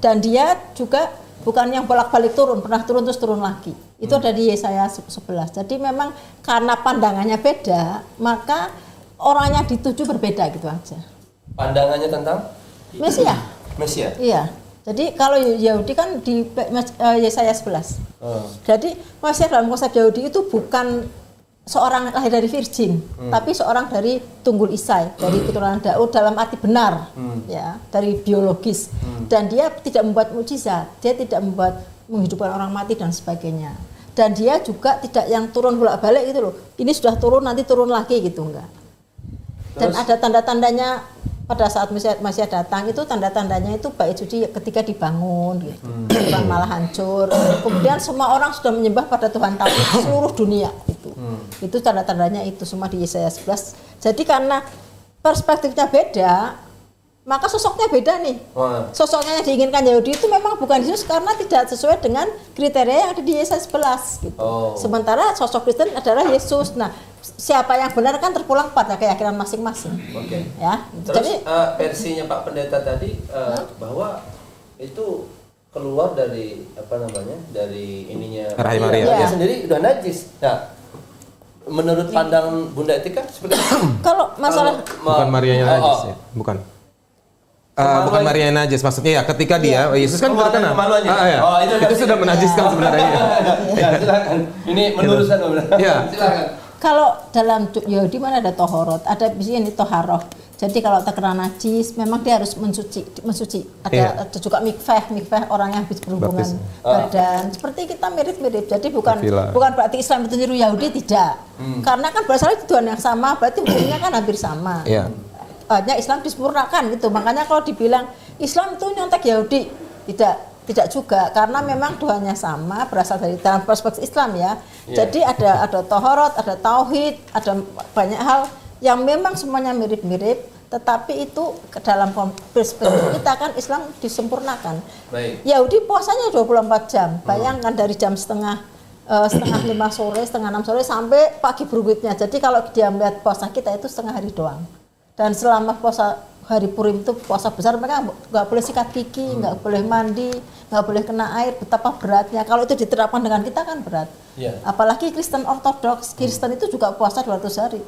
Dan dia juga bukan yang bolak-balik turun, pernah turun terus turun lagi. Itu dari Yesaya 11. Jadi memang karena pandangannya beda, maka orang yang dituju berbeda gitu aja. Pandangannya tentang Mesias. Iya. Jadi kalau Yahudi kan di Yesaya 11. Jadi Mesias dalam konsep Yahudi itu bukan seorang lahir dari virgin, tapi seorang dari tunggul Isai, dari keturunan Daud dalam arti benar, ya, dari biologis. Dan dia tidak membuat mukjizat, dia tidak membuat menghidupkan orang mati dan sebagainya. Dan dia juga tidak yang turun bolak-balik gitu loh. Ini sudah turun, nanti turun lagi gitu, enggak. Dan ada tanda-tandanya pada saat Mesias datang itu tanda-tandanya itu bait suci ketika dibangun gitu. Bukan malah hancur. Kemudian semua orang sudah menyembah pada Tuhan tapi seluruh dunia itu. Itu tanda-tandanya itu semua di Yesaya 11. Jadi karena perspektifnya beda, maka sosoknya beda nih. Sosoknya yang diinginkan Yahudi itu memang bukan Yesus karena tidak sesuai dengan kriteria yang ada di Yesaya 11 gitu. Sementara sosok Kristen adalah Yesus. Nah, siapa yang benar kan terpulang pada keyakinan masing-masing. Ya. Terus jadi versinya Pak Pendeta tadi bahwa itu keluar dari dari ininya Rahim Maria. Dia sendiri udah najis. Nah, menurut pandang Bunda Etika seperti kalau masalah bukan Marianya najis ya, bukan. Bukan Maria yang najis, maksudnya ya ketika dia Yesus kan berkenan. Itu sudah menajiskan sebenarnya. Ya, silakan. Ini meluruskan Ya. Silakan. Kalau dalam Yahudi mana ada tohorot, ada ini toharoh. Jadi kalau terkena najis, memang dia harus mensuci. Ada juga mikveh orang yang berhubungan badan. Seperti kita mirip-mirip. Jadi bukan berarti Islam itu niru Yahudi, tidak. Karena kan berasalnya Tuhan yang sama, berarti hukumnya kan hampir sama. Hanya Islam disempurnakan gitu. Makanya kalau dibilang Islam itu nyontek Yahudi, tidak juga, karena memang Tuhannya sama, berasal dari dalam perspektif Islam ya. Jadi ada tohorot, ada tauhid, ada banyak hal yang memang semuanya mirip-mirip, tetapi itu dalam perspektif kita kan Islam disempurnakan. Yahudi puasanya 24 jam. Bayangkan dari jam setengah 5 sore, setengah 6 sore sampai pagi berikutnya. Jadi kalau dia melihat puasa kita itu setengah hari doang. Dan selama puasa hari Purim itu puasa besar, mereka nggak boleh sikat gigi, nggak boleh mandi, nggak boleh kena air. Betapa beratnya. Kalau itu diterapkan dengan kita kan berat. Apalagi Kristen Ortodoks, Kristen itu juga puasa 200 hari.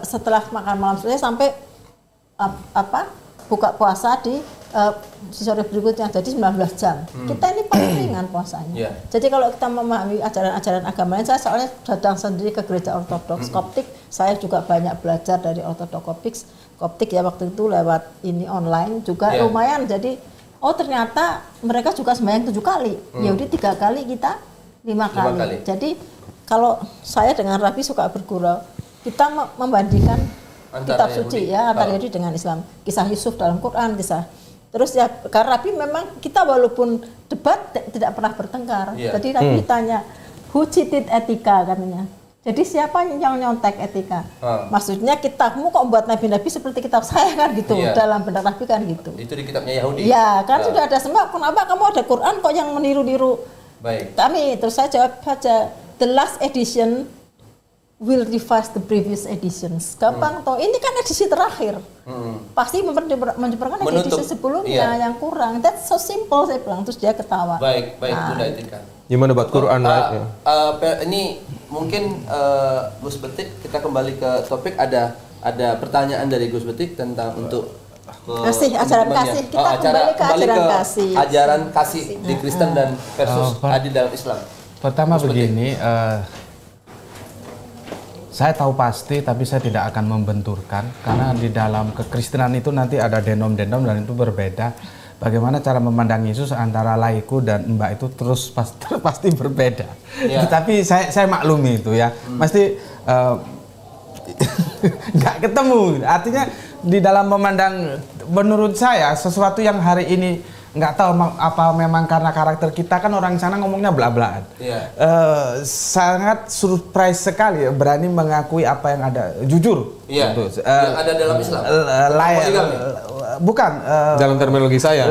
Setelah makan malam selesai sampai buka puasa di sore berikutnya, jadi 19 jam. Kita ini paling ringan puasanya. Jadi kalau kita memahami ajaran-ajaran agama lain, saya soalnya datang sendiri ke gereja Ortodoks Koptik, saya juga banyak belajar dari Ortodoks Koptik ya, waktu itu lewat ini online juga lumayan. Jadi ternyata mereka juga sembahyang 7 kali, Yahudi 3 kali, kita 5 kali. Jadi kalau saya dengan Rabi suka bergurau, kita membandingkan kitab suci ya antara Yahudi dengan Islam, kisah Yusuf dalam Quran, terus ya karena Rabi memang kita walaupun debat tidak pernah bertengkar. Jadi Rabi tanya, who cheated etika katanya. Jadi siapa yang nyontek etika? Maksudnya kitabmu kok buat nabi-nabi seperti kitab saya kan gitu. Dalam benak Rabi kan gitu. Itu di kitabnya Yahudi. Ya kan sudah ada semua. Kenapa kamu ada Quran kok yang meniru-niru kami? Terus saya jawab saja, the last edition will revise the previous editions. Gampang toh. Ini kan edisi terakhir. Pasti menyempurnakan edisi sebelumnya yang kurang. That's so simple, saya bilang. Terus dia ketawa. Baik, Bunda Etika. Gimana buat Quran ini mungkin Gus Betik, kita kembali ke topik. Ada pertanyaan dari Gus Betik tentang untuk ajaran kasih. Kita kembali ke ajaran kasih. Ajaran kasih di Kristen dan versus adil dalam Islam. Pertama begini, Saya tahu pasti, tapi saya tidak akan membenturkan karena di dalam kekristenan itu nanti ada denom-denom dan itu berbeda. Bagaimana cara memandang Yesus antara laiku dan Mbak itu terus pasti berbeda. Ya. Tapi saya maklumi itu ya, pasti nggak ketemu. Artinya di dalam memandang, menurut saya sesuatu yang hari ini nggak tahu apa memang karena karakter kita, kan orang sana ngomongnya bla-blaan. Yeah. Sangat surprise sekali berani mengakui apa yang ada, jujur. Yeah. Yang ada dalam Islam. Bukan dalam terminologi saya.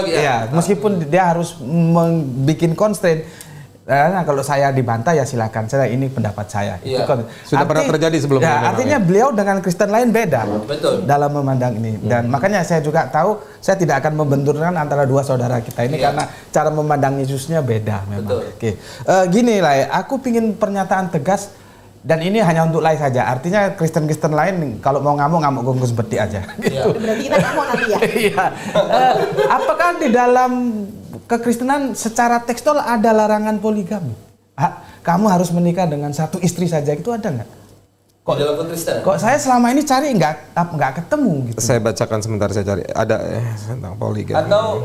Ya, meskipun dia harus membuat constraint. Nah, kalau saya dibantah ya silakan, ini pendapat saya. Iya. Itu sudah pernah terjadi sebelumnya. Ya, artinya beliau dengan Kristen lain beda. Betul. Dalam memandang ini. Dan makanya saya juga tahu saya tidak akan membenturkan antara dua saudara kita ini karena cara memandang Yesusnya beda memang. Betul. Oke. Gini lah, aku pingin pernyataan tegas dan ini hanya untuk Lai saja. Artinya Kristen-Kristen lain kalau mau ngamuk gonggus beti aja. Iya. Berarti kita ngamuk nanti ya. Iya. Apakah di dalam kekristenan secara tekstual ada larangan poligami? Kamu harus menikah dengan satu istri saja, itu ada nggak? Kok dalam kekristenan? Kok saya selama ini cari nggak ketemu gitu. Saya bacakan sebentar, saya cari. Ada tentang poligami. Atau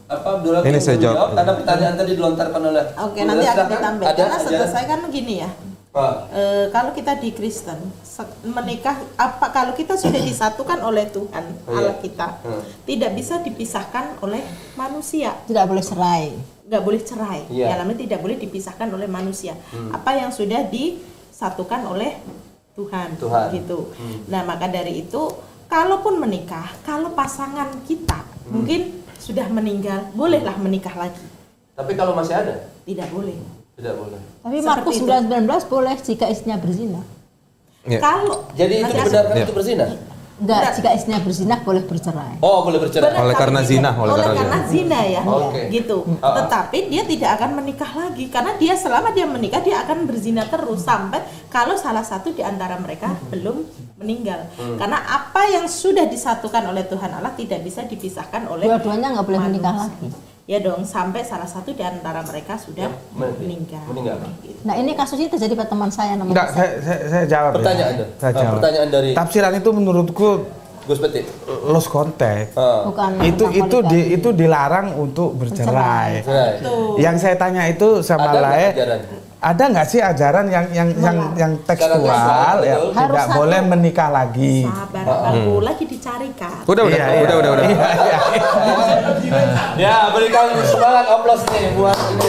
Abdullah ini saya jawab karena pertanyaan tadi dilontarkan oleh. Oke, nanti akan ditambah. Karena selesai kan begini ya. Kalau kita di Kristen menikah, kalau kita sudah disatukan oleh Tuhan Allah kita, tidak bisa dipisahkan oleh manusia. Tidak boleh cerai. Nggak boleh cerai. Ya, namanya tidak boleh dipisahkan oleh manusia. Apa yang sudah disatukan oleh Tuhan. Gitu. Nah, maka dari itu, kalaupun menikah, kalau pasangan kita mungkin sudah meninggal, bolehlah menikah lagi. Tapi kalau masih ada? Tidak boleh. Tidak boleh. Tapi Markus 9:19 boleh jika istrinya berzina. Ya. Kalau jadi itu benar itu berzina? Enggak, jika istrinya berzina boleh bercerai. Oh, boleh bercerai. Oleh karena zina, oleh karena zina ya. Okay. Gitu. Tetapi dia tidak akan menikah lagi karena dia selama dia menikah dia akan berzina terus sampai kalau salah satu di antara mereka belum meninggal. Karena apa yang sudah disatukan oleh Tuhan Allah tidak bisa dipisahkan oleh dua-duanya nggak boleh menikah lagi. Ya dong, sampai salah satu di antara mereka sudah meninggal. Nah, ini kasusnya terjadi pada teman saya namanya. Enggak, saya jawab. Pertanyaan ya. Saya jawab. Pertanyaan dari tafsiran itu menurutku Gus Peti. Lost context. Bukan itu dilarang untuk bercerai. Yang saya tanya itu sama Lae, ada nggak sih ajaran yang tekstual ya, tidak boleh menikah lagi? Sabar, lagi dicarikan. Udah. Ya, berikan semangat oplos nih buat ini.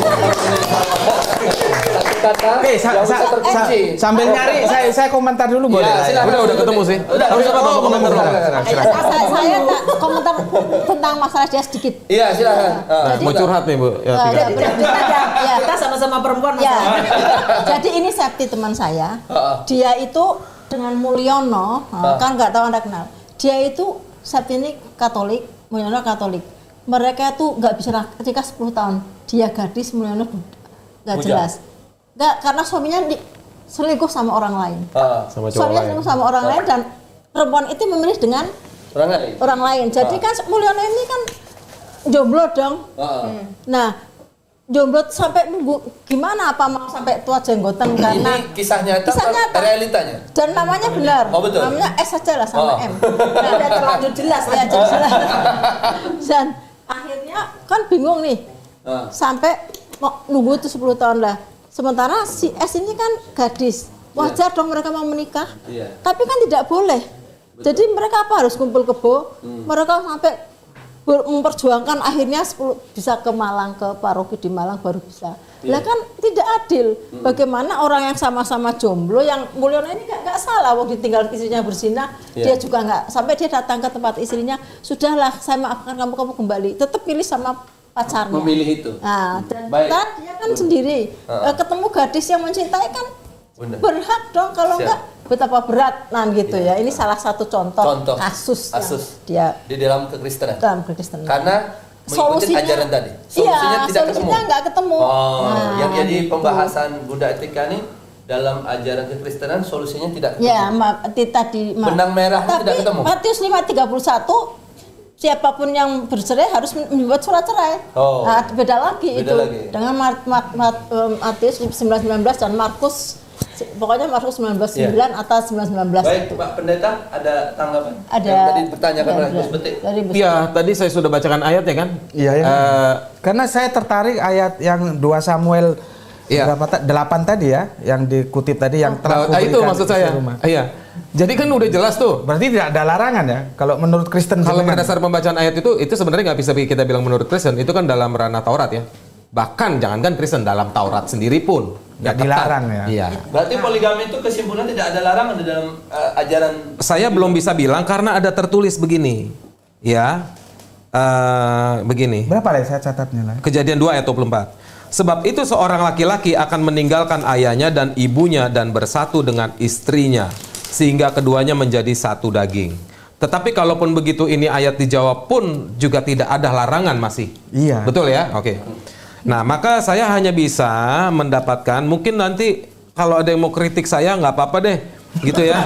Satu kata sambil nyari saya komentar dulu boleh? Ya, udah ketemu sih. Harus apa komentar dulu? Saya komentar tentang masalah dia sedikit. Iya, silakan. Mau curhat nih, Bu. Kita sama-sama perempuan. Ya. Jadi ini Septi teman saya. Dia itu dengan Mulyono, kan nggak tahu Anda kenal. Dia itu Septi ini Katolik, Mulyono Katolik. Mereka tuh nggak bisa ketika 10 tahun. Dia gadis, Mulyono nggak jelas. Nggak, karena suaminya selingkuh sama orang lain. Suaminya selingkuh sama orang lain dan perempuan itu memilih dengan orang lain. Jadi kan Mulyono ini kan jomblo dong. Nah, jomblo sampai nunggu gimana apa mau sampai tua jenggotan karena ini kisah nyata realitanya dan namanya benar. Betul. Namanya S aja lah sama M. Nah, udah terlanjur jelas ya jelas. Dan akhirnya kan bingung nih. Sampai mau nunggu itu 10 tahun lah. Sementara si S ini kan gadis. Wajar dong mereka mau menikah. Tapi kan tidak boleh. Jadi mereka apa harus kumpul kebo? Mereka sampai memperjuangkan akhirnya bisa ke Malang, ke paroki di Malang baru bisa. Lah kan tidak adil. Bagaimana orang yang sama-sama jomblo, yang Mulyono ini nggak salah, waktu ditinggal istrinya berzina, dia juga nggak, sampai dia datang ke tempat istrinya, sudahlah saya maafkan kamu kembali, tetap pilih sama pacarnya. Memilih itu. Nah, dan dia kan sendiri ketemu gadis yang mencintai kan berhak dong, kalau enggak betapa berat gitu ya. Ini salah satu contoh kasus dia di dalam kekristenan. Karena mengikuti ajaran tadi. Solusinya nggak ketemu. Yang jadi pembahasan Bunda Etika ini dalam ajaran kekristenan solusinya tidak ketemu. Ya, benang merah tidak ketemu. Matius 5:31 siapapun yang bercerai harus membuat surat cerai. Beda lagi. Dengan Matius 9:19 dan Markus Pokoknya Markus 19:9 atau 19:19. Baik, Pak Pendeta, ada tanggapan? Ada. Yang tadi dipertanyakan oleh Gus Betik. Iya, tadi saya sudah bacakan ayatnya kan? Iya, ya. Karena saya tertarik ayat yang 2 Samuel Iya. 8 tadi ya, yang dikutip tadi yang telah itu kuberikan maksud isi saya. rumah. Iya. Jadi kan udah jelas tuh. Berarti tidak ada larangan ya, kalau menurut Kristen. Kalau jenengan. berdasar pembacaan ayat itu sebenarnya nggak bisa kita bilang menurut Kristen, itu kan dalam ranah Taurat ya. Bahkan jangankan Kristen, dalam Taurat sendiri pun nggak dilarang ya. Iya. Berarti poligami itu kesimpulan tidak ada larangan di dalam ajaran. Saya belum bisa bilang karena ada tertulis begini, ya, begini. Berapa lah saya catatnya lah? Kejadian 2 ayat 24. Sebab itu seorang laki-laki akan meninggalkan ayahnya dan ibunya dan bersatu dengan istrinya, sehingga keduanya menjadi satu daging. Tetapi kalaupun begitu ini ayat dijawab pun juga tidak ada larangan masih. Iya. Betul ya? Oke. Nah, maka saya hanya bisa mendapatkan, mungkin nanti kalau ada yang mau kritik saya nggak apa-apa deh, gitu ya.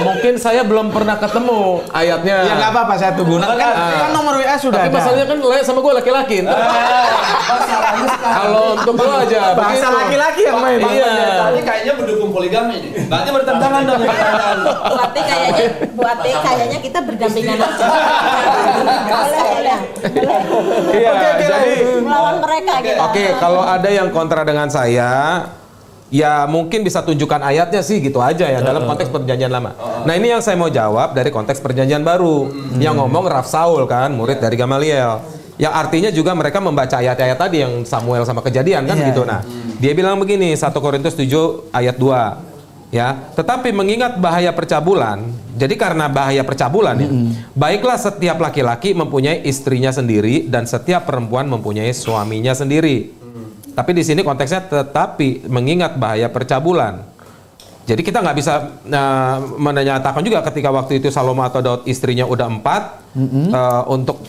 Mungkin saya belum pernah ketemu ayatnya. Ya nggak apa-apa, saya tunggu. Kan nomor WA sudah Tapi ada. masalahnya kan sama gue laki-laki. Kalau untuk lo aja Bahasa begitu. laki-laki yang main. Iya. Tadi kayaknya mendukung poligami nih. Berarti bertentangan dong. Buatnya kayaknya kita berdampingan aja. Boleh. Iya, jadi Melawan mereka gitu. oke, kalau ada yang kontra dengan saya, ya mungkin bisa tunjukkan ayatnya sih gitu aja ya dalam konteks perjanjian lama. Nah, ini yang saya mau jawab dari konteks perjanjian baru. Yang ngomong Raf Saul kan, murid dari Gamaliel. Yang artinya juga mereka membaca ayat-ayat tadi yang Samuel sama Kejadian kan gitu. Nah, dia bilang begini, 1 Korintus 7 ayat 2. Ya, tetapi mengingat bahaya percabulan. Jadi karena bahaya percabulan ya. Baiklah setiap laki-laki mempunyai istrinya sendiri dan setiap perempuan mempunyai suaminya sendiri. Tapi di sini konteksnya tetapi mengingat bahaya percabulan. Jadi kita nggak bisa menyatakan juga ketika waktu itu Salomo atau Daud istrinya udah 4 untuk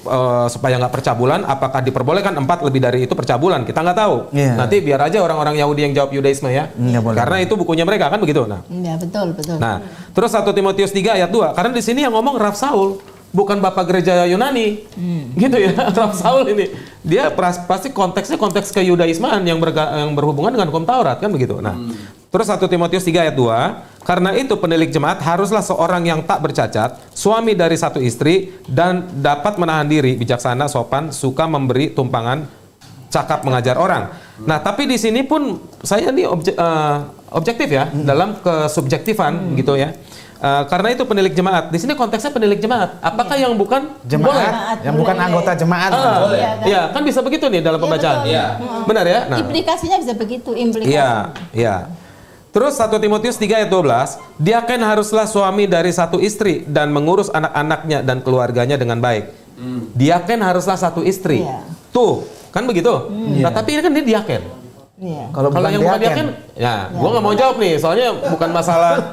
supaya nggak percabulan, apakah diperbolehkan 4 lebih dari itu percabulan? Kita nggak tahu. Yeah. Nanti biar aja orang-orang Yahudi yang jawab Yudaisme ya. Karena itu bukunya mereka kan begitu. Nah, Iya, betul. nah terus 1 Timotius 3 ayat 2. Karena di sini yang ngomong Raf Saul, bukan bapak gereja Yunani, gitu ya. Raf Saul ini dia pasti konteksnya konteks keyudaismaan yang berhubungan dengan hukum Taurat kan begitu. Nah, terus 1 Timotius 3 ayat 2, karena itu penilik jemaat haruslah seorang yang tak bercacat, suami dari satu istri dan dapat menahan diri, bijaksana, sopan, suka memberi tumpangan, cakap mengajar orang. Nah, tapi di sini pun saya ini objektif ya dalam kesubjektifan gitu ya. Karena itu penilik jemaat. Di sini konteksnya penilik jemaat. Apakah yang bukan Jemaat, yang bukan anggota jemaat. Boleh. Iya, kan bisa begitu nih dalam pembacaan. betul. Iya. Benar ya? Nah. Implikasinya bisa begitu, implikasi. Iya, iya. Terus 1 Timotius 3 ayat 12, diaken haruslah suami dari satu istri dan mengurus anak-anaknya dan keluarganya dengan baik. Diaken haruslah satu istri. Iya. Tuh, kan begitu? Nah, tapi ini kan dia diaken. Iya. Kalau yang bukan diaken, ya, gua nggak mau jawab nih, soalnya bukan masalah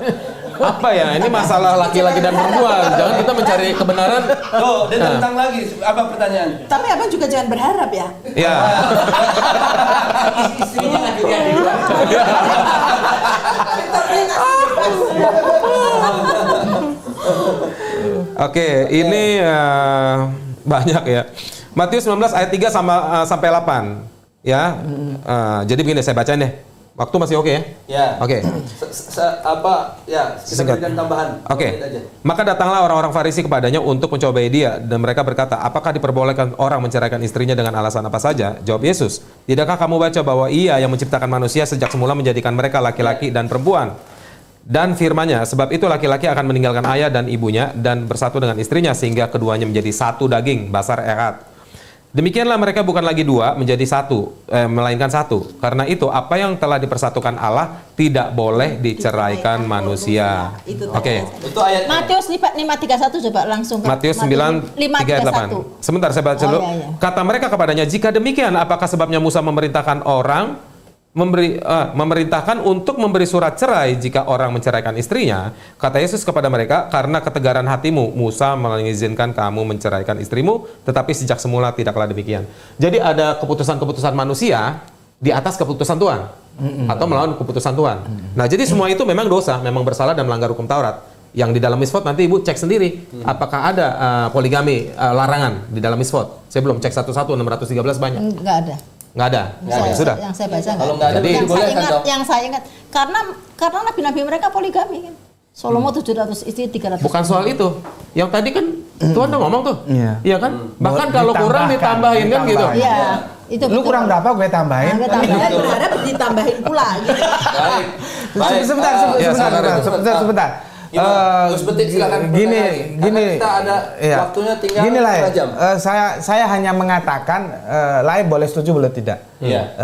apa ya, ini masalah laki-laki dan perempuan. Jangan kita mencari kebenaran. Tuh, dia tentang lagi. Apa pertanyaan? Tapi abang juga jangan berharap ya. Ya. Istrinya lagi dia juga. Oke, ini banyak ya. Matius 19 ayat 3 sampai 8. Ya. Jadi begini saya bacain deh. Waktu masih oke ya? Ya. Oke. Apa? Ya, kita Singkat. berikan tambahan. Oke. Menit aja. Maka datanglah orang-orang Farisi kepadanya untuk mencobai dia dan mereka berkata, "Apakah diperbolehkan orang menceraikan istrinya dengan alasan apa saja?" Jawab Yesus, "Tidakkah kamu baca bahwa Ia yang menciptakan manusia sejak semula menjadikan mereka laki-laki dan perempuan? Dan firman-Nya, sebab itu laki-laki akan meninggalkan ayah dan ibunya dan bersatu dengan istrinya sehingga keduanya menjadi satu daging." Basar Echad. Demikianlah mereka bukan lagi dua menjadi satu, melainkan satu. Karena itu apa yang telah dipersatukan Allah tidak boleh diceraikan manusia. Oke. Itu ayat Matius 5:31 coba langsung. Matius 9:3-8. Sebentar saya baca dulu. Iya. Kata mereka kepadanya, "Jika demikian, apakah sebabnya Musa memerintahkan memerintahkan untuk memberi surat cerai jika orang menceraikan istrinya?" Kata Yesus kepada mereka, "Karena ketegaran hatimu, Musa mengizinkan kamu menceraikan istrimu, tetapi sejak semula tidaklah demikian." Jadi ada keputusan-keputusan manusia di atas keputusan Tuhan atau melawan keputusan Tuhan. Nah, jadi semua itu memang dosa, memang bersalah dan melanggar hukum Taurat. Yang di dalam Misfot nanti Ibu cek sendiri apakah ada poligami larangan di dalam Misfot. Saya belum cek satu-satu 613 banyak. Enggak ada. Nggak ada. Ya, sudah. Yang saya baca Kalau nggak ada, Jadi- yang saya dibolehkan ingat, dong. yang saya ingat karena nabi-nabi mereka poligami kan. Salomo 700 istri 300. Bukan soal itu. Yang tadi kan Tuhan udah ngomong tuh. Iya. Iya kan? Bahkan kalau kurang ditambahin kan gitu. Iya, itu Lu betul. kurang berapa gue tambahin? Nah, gue tambahin. Saya berharap ditambahin pula gitu. Baik. Baik. Sebentar. Ya, sabar itu. Sebentar. Gimana? Gus Betik, silakan Gini, bertanya lagi. Karena kita ada waktunya tinggal gini lah. setengah jam. Saya hanya mengatakan, Lai boleh setuju boleh tidak. Iya.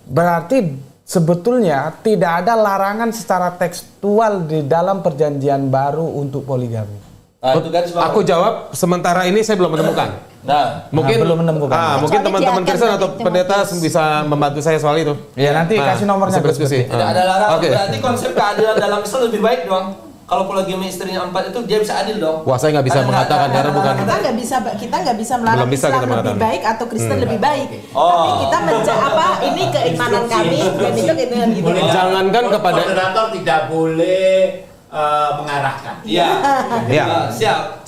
Berarti sebetulnya tidak ada larangan secara tekstual di dalam perjanjian baru untuk poligami. Nah, itu garis bawah. Aku jawab sementara ini saya belum menemukan. Nah, Mungkin belum menemukan. mungkin Kecuali teman-teman diakan Kristen dari atau pendeta Timotius. bisa membantu saya soal itu. Ya nanti kasih nomornya. bisa berdiskusi. tidak ada larangan. Oke. Berarti konsep keadilan dalam Islam lebih baik dong. Kalau poligami istrinya 4 itu dia bisa adil dong. Wah, saya nggak bisa Karena mengatakan karena bukan. Kita nggak bisa melarang Belum bisa Islam kita lebih mengatakan. baik atau Kristen lebih baik. Oh. Tapi kita ini keimanan kami dan itu keimanan gitu. Jangankan kepada moderator tidak boleh mengarahkan. Iya. Ya. Siap.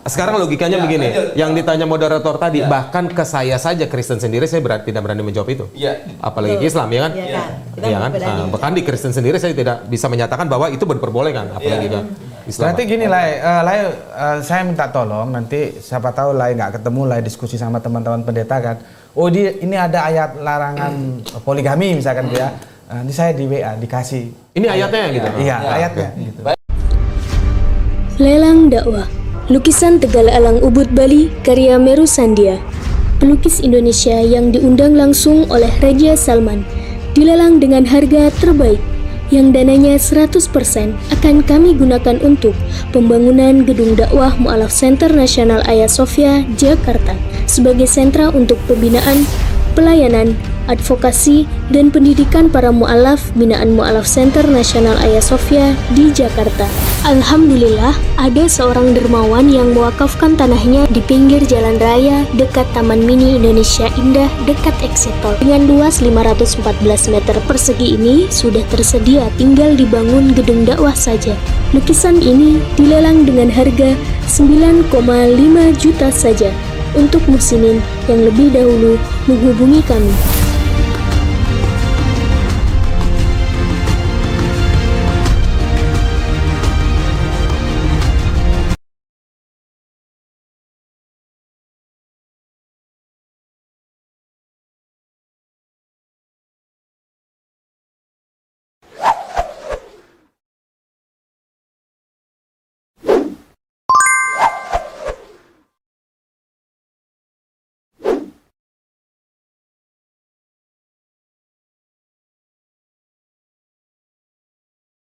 Sekarang logikanya Ya, begini. lanjut. Yang ditanya moderator tadi, Ya. bahkan ke saya saja Kristen sendiri saya tidak berani menjawab itu. Iya. Apalagi ke Islam, ya kan? Iya kan? Kita Iya kan? berani. Nah, bahkan di Kristen sendiri saya tidak bisa menyatakan bahwa itu diperbolehkan, apalagi ke Islam. Berarti gini Lai, saya minta tolong nanti siapa tahu Lai nggak ketemu Lai diskusi sama teman-teman pendeta kan. Oh ini ada ayat larangan poligami misalkan ya. Nanti saya di WA dikasih. Ini ayatnya gitu. Iya ayatnya. Gitu. Lelang dakwah, lukisan Tegal Alang Ubud Bali karya Meru Sandia, pelukis Indonesia yang diundang langsung oleh Raja Salman, dilelang dengan harga terbaik yang dananya 100% akan kami gunakan untuk pembangunan gedung dakwah Mu'alaf Center Nasional Hagia Sophia, Jakarta sebagai sentra untuk pembinaan, pelayanan, advokasi, dan pendidikan para mu'alaf binaan Mu'alaf Center Nasional Hagia Sophia di Jakarta. Alhamdulillah, ada seorang dermawan yang mewakafkan tanahnya di pinggir jalan raya dekat Taman Mini Indonesia Indah dekat Exit Tol. Dengan luas 514 meter persegi ini sudah tersedia tinggal dibangun gedung dakwah saja. Lukisan ini dilelang dengan harga 9,5 juta saja untuk muslimin yang lebih dahulu menghubungi kami.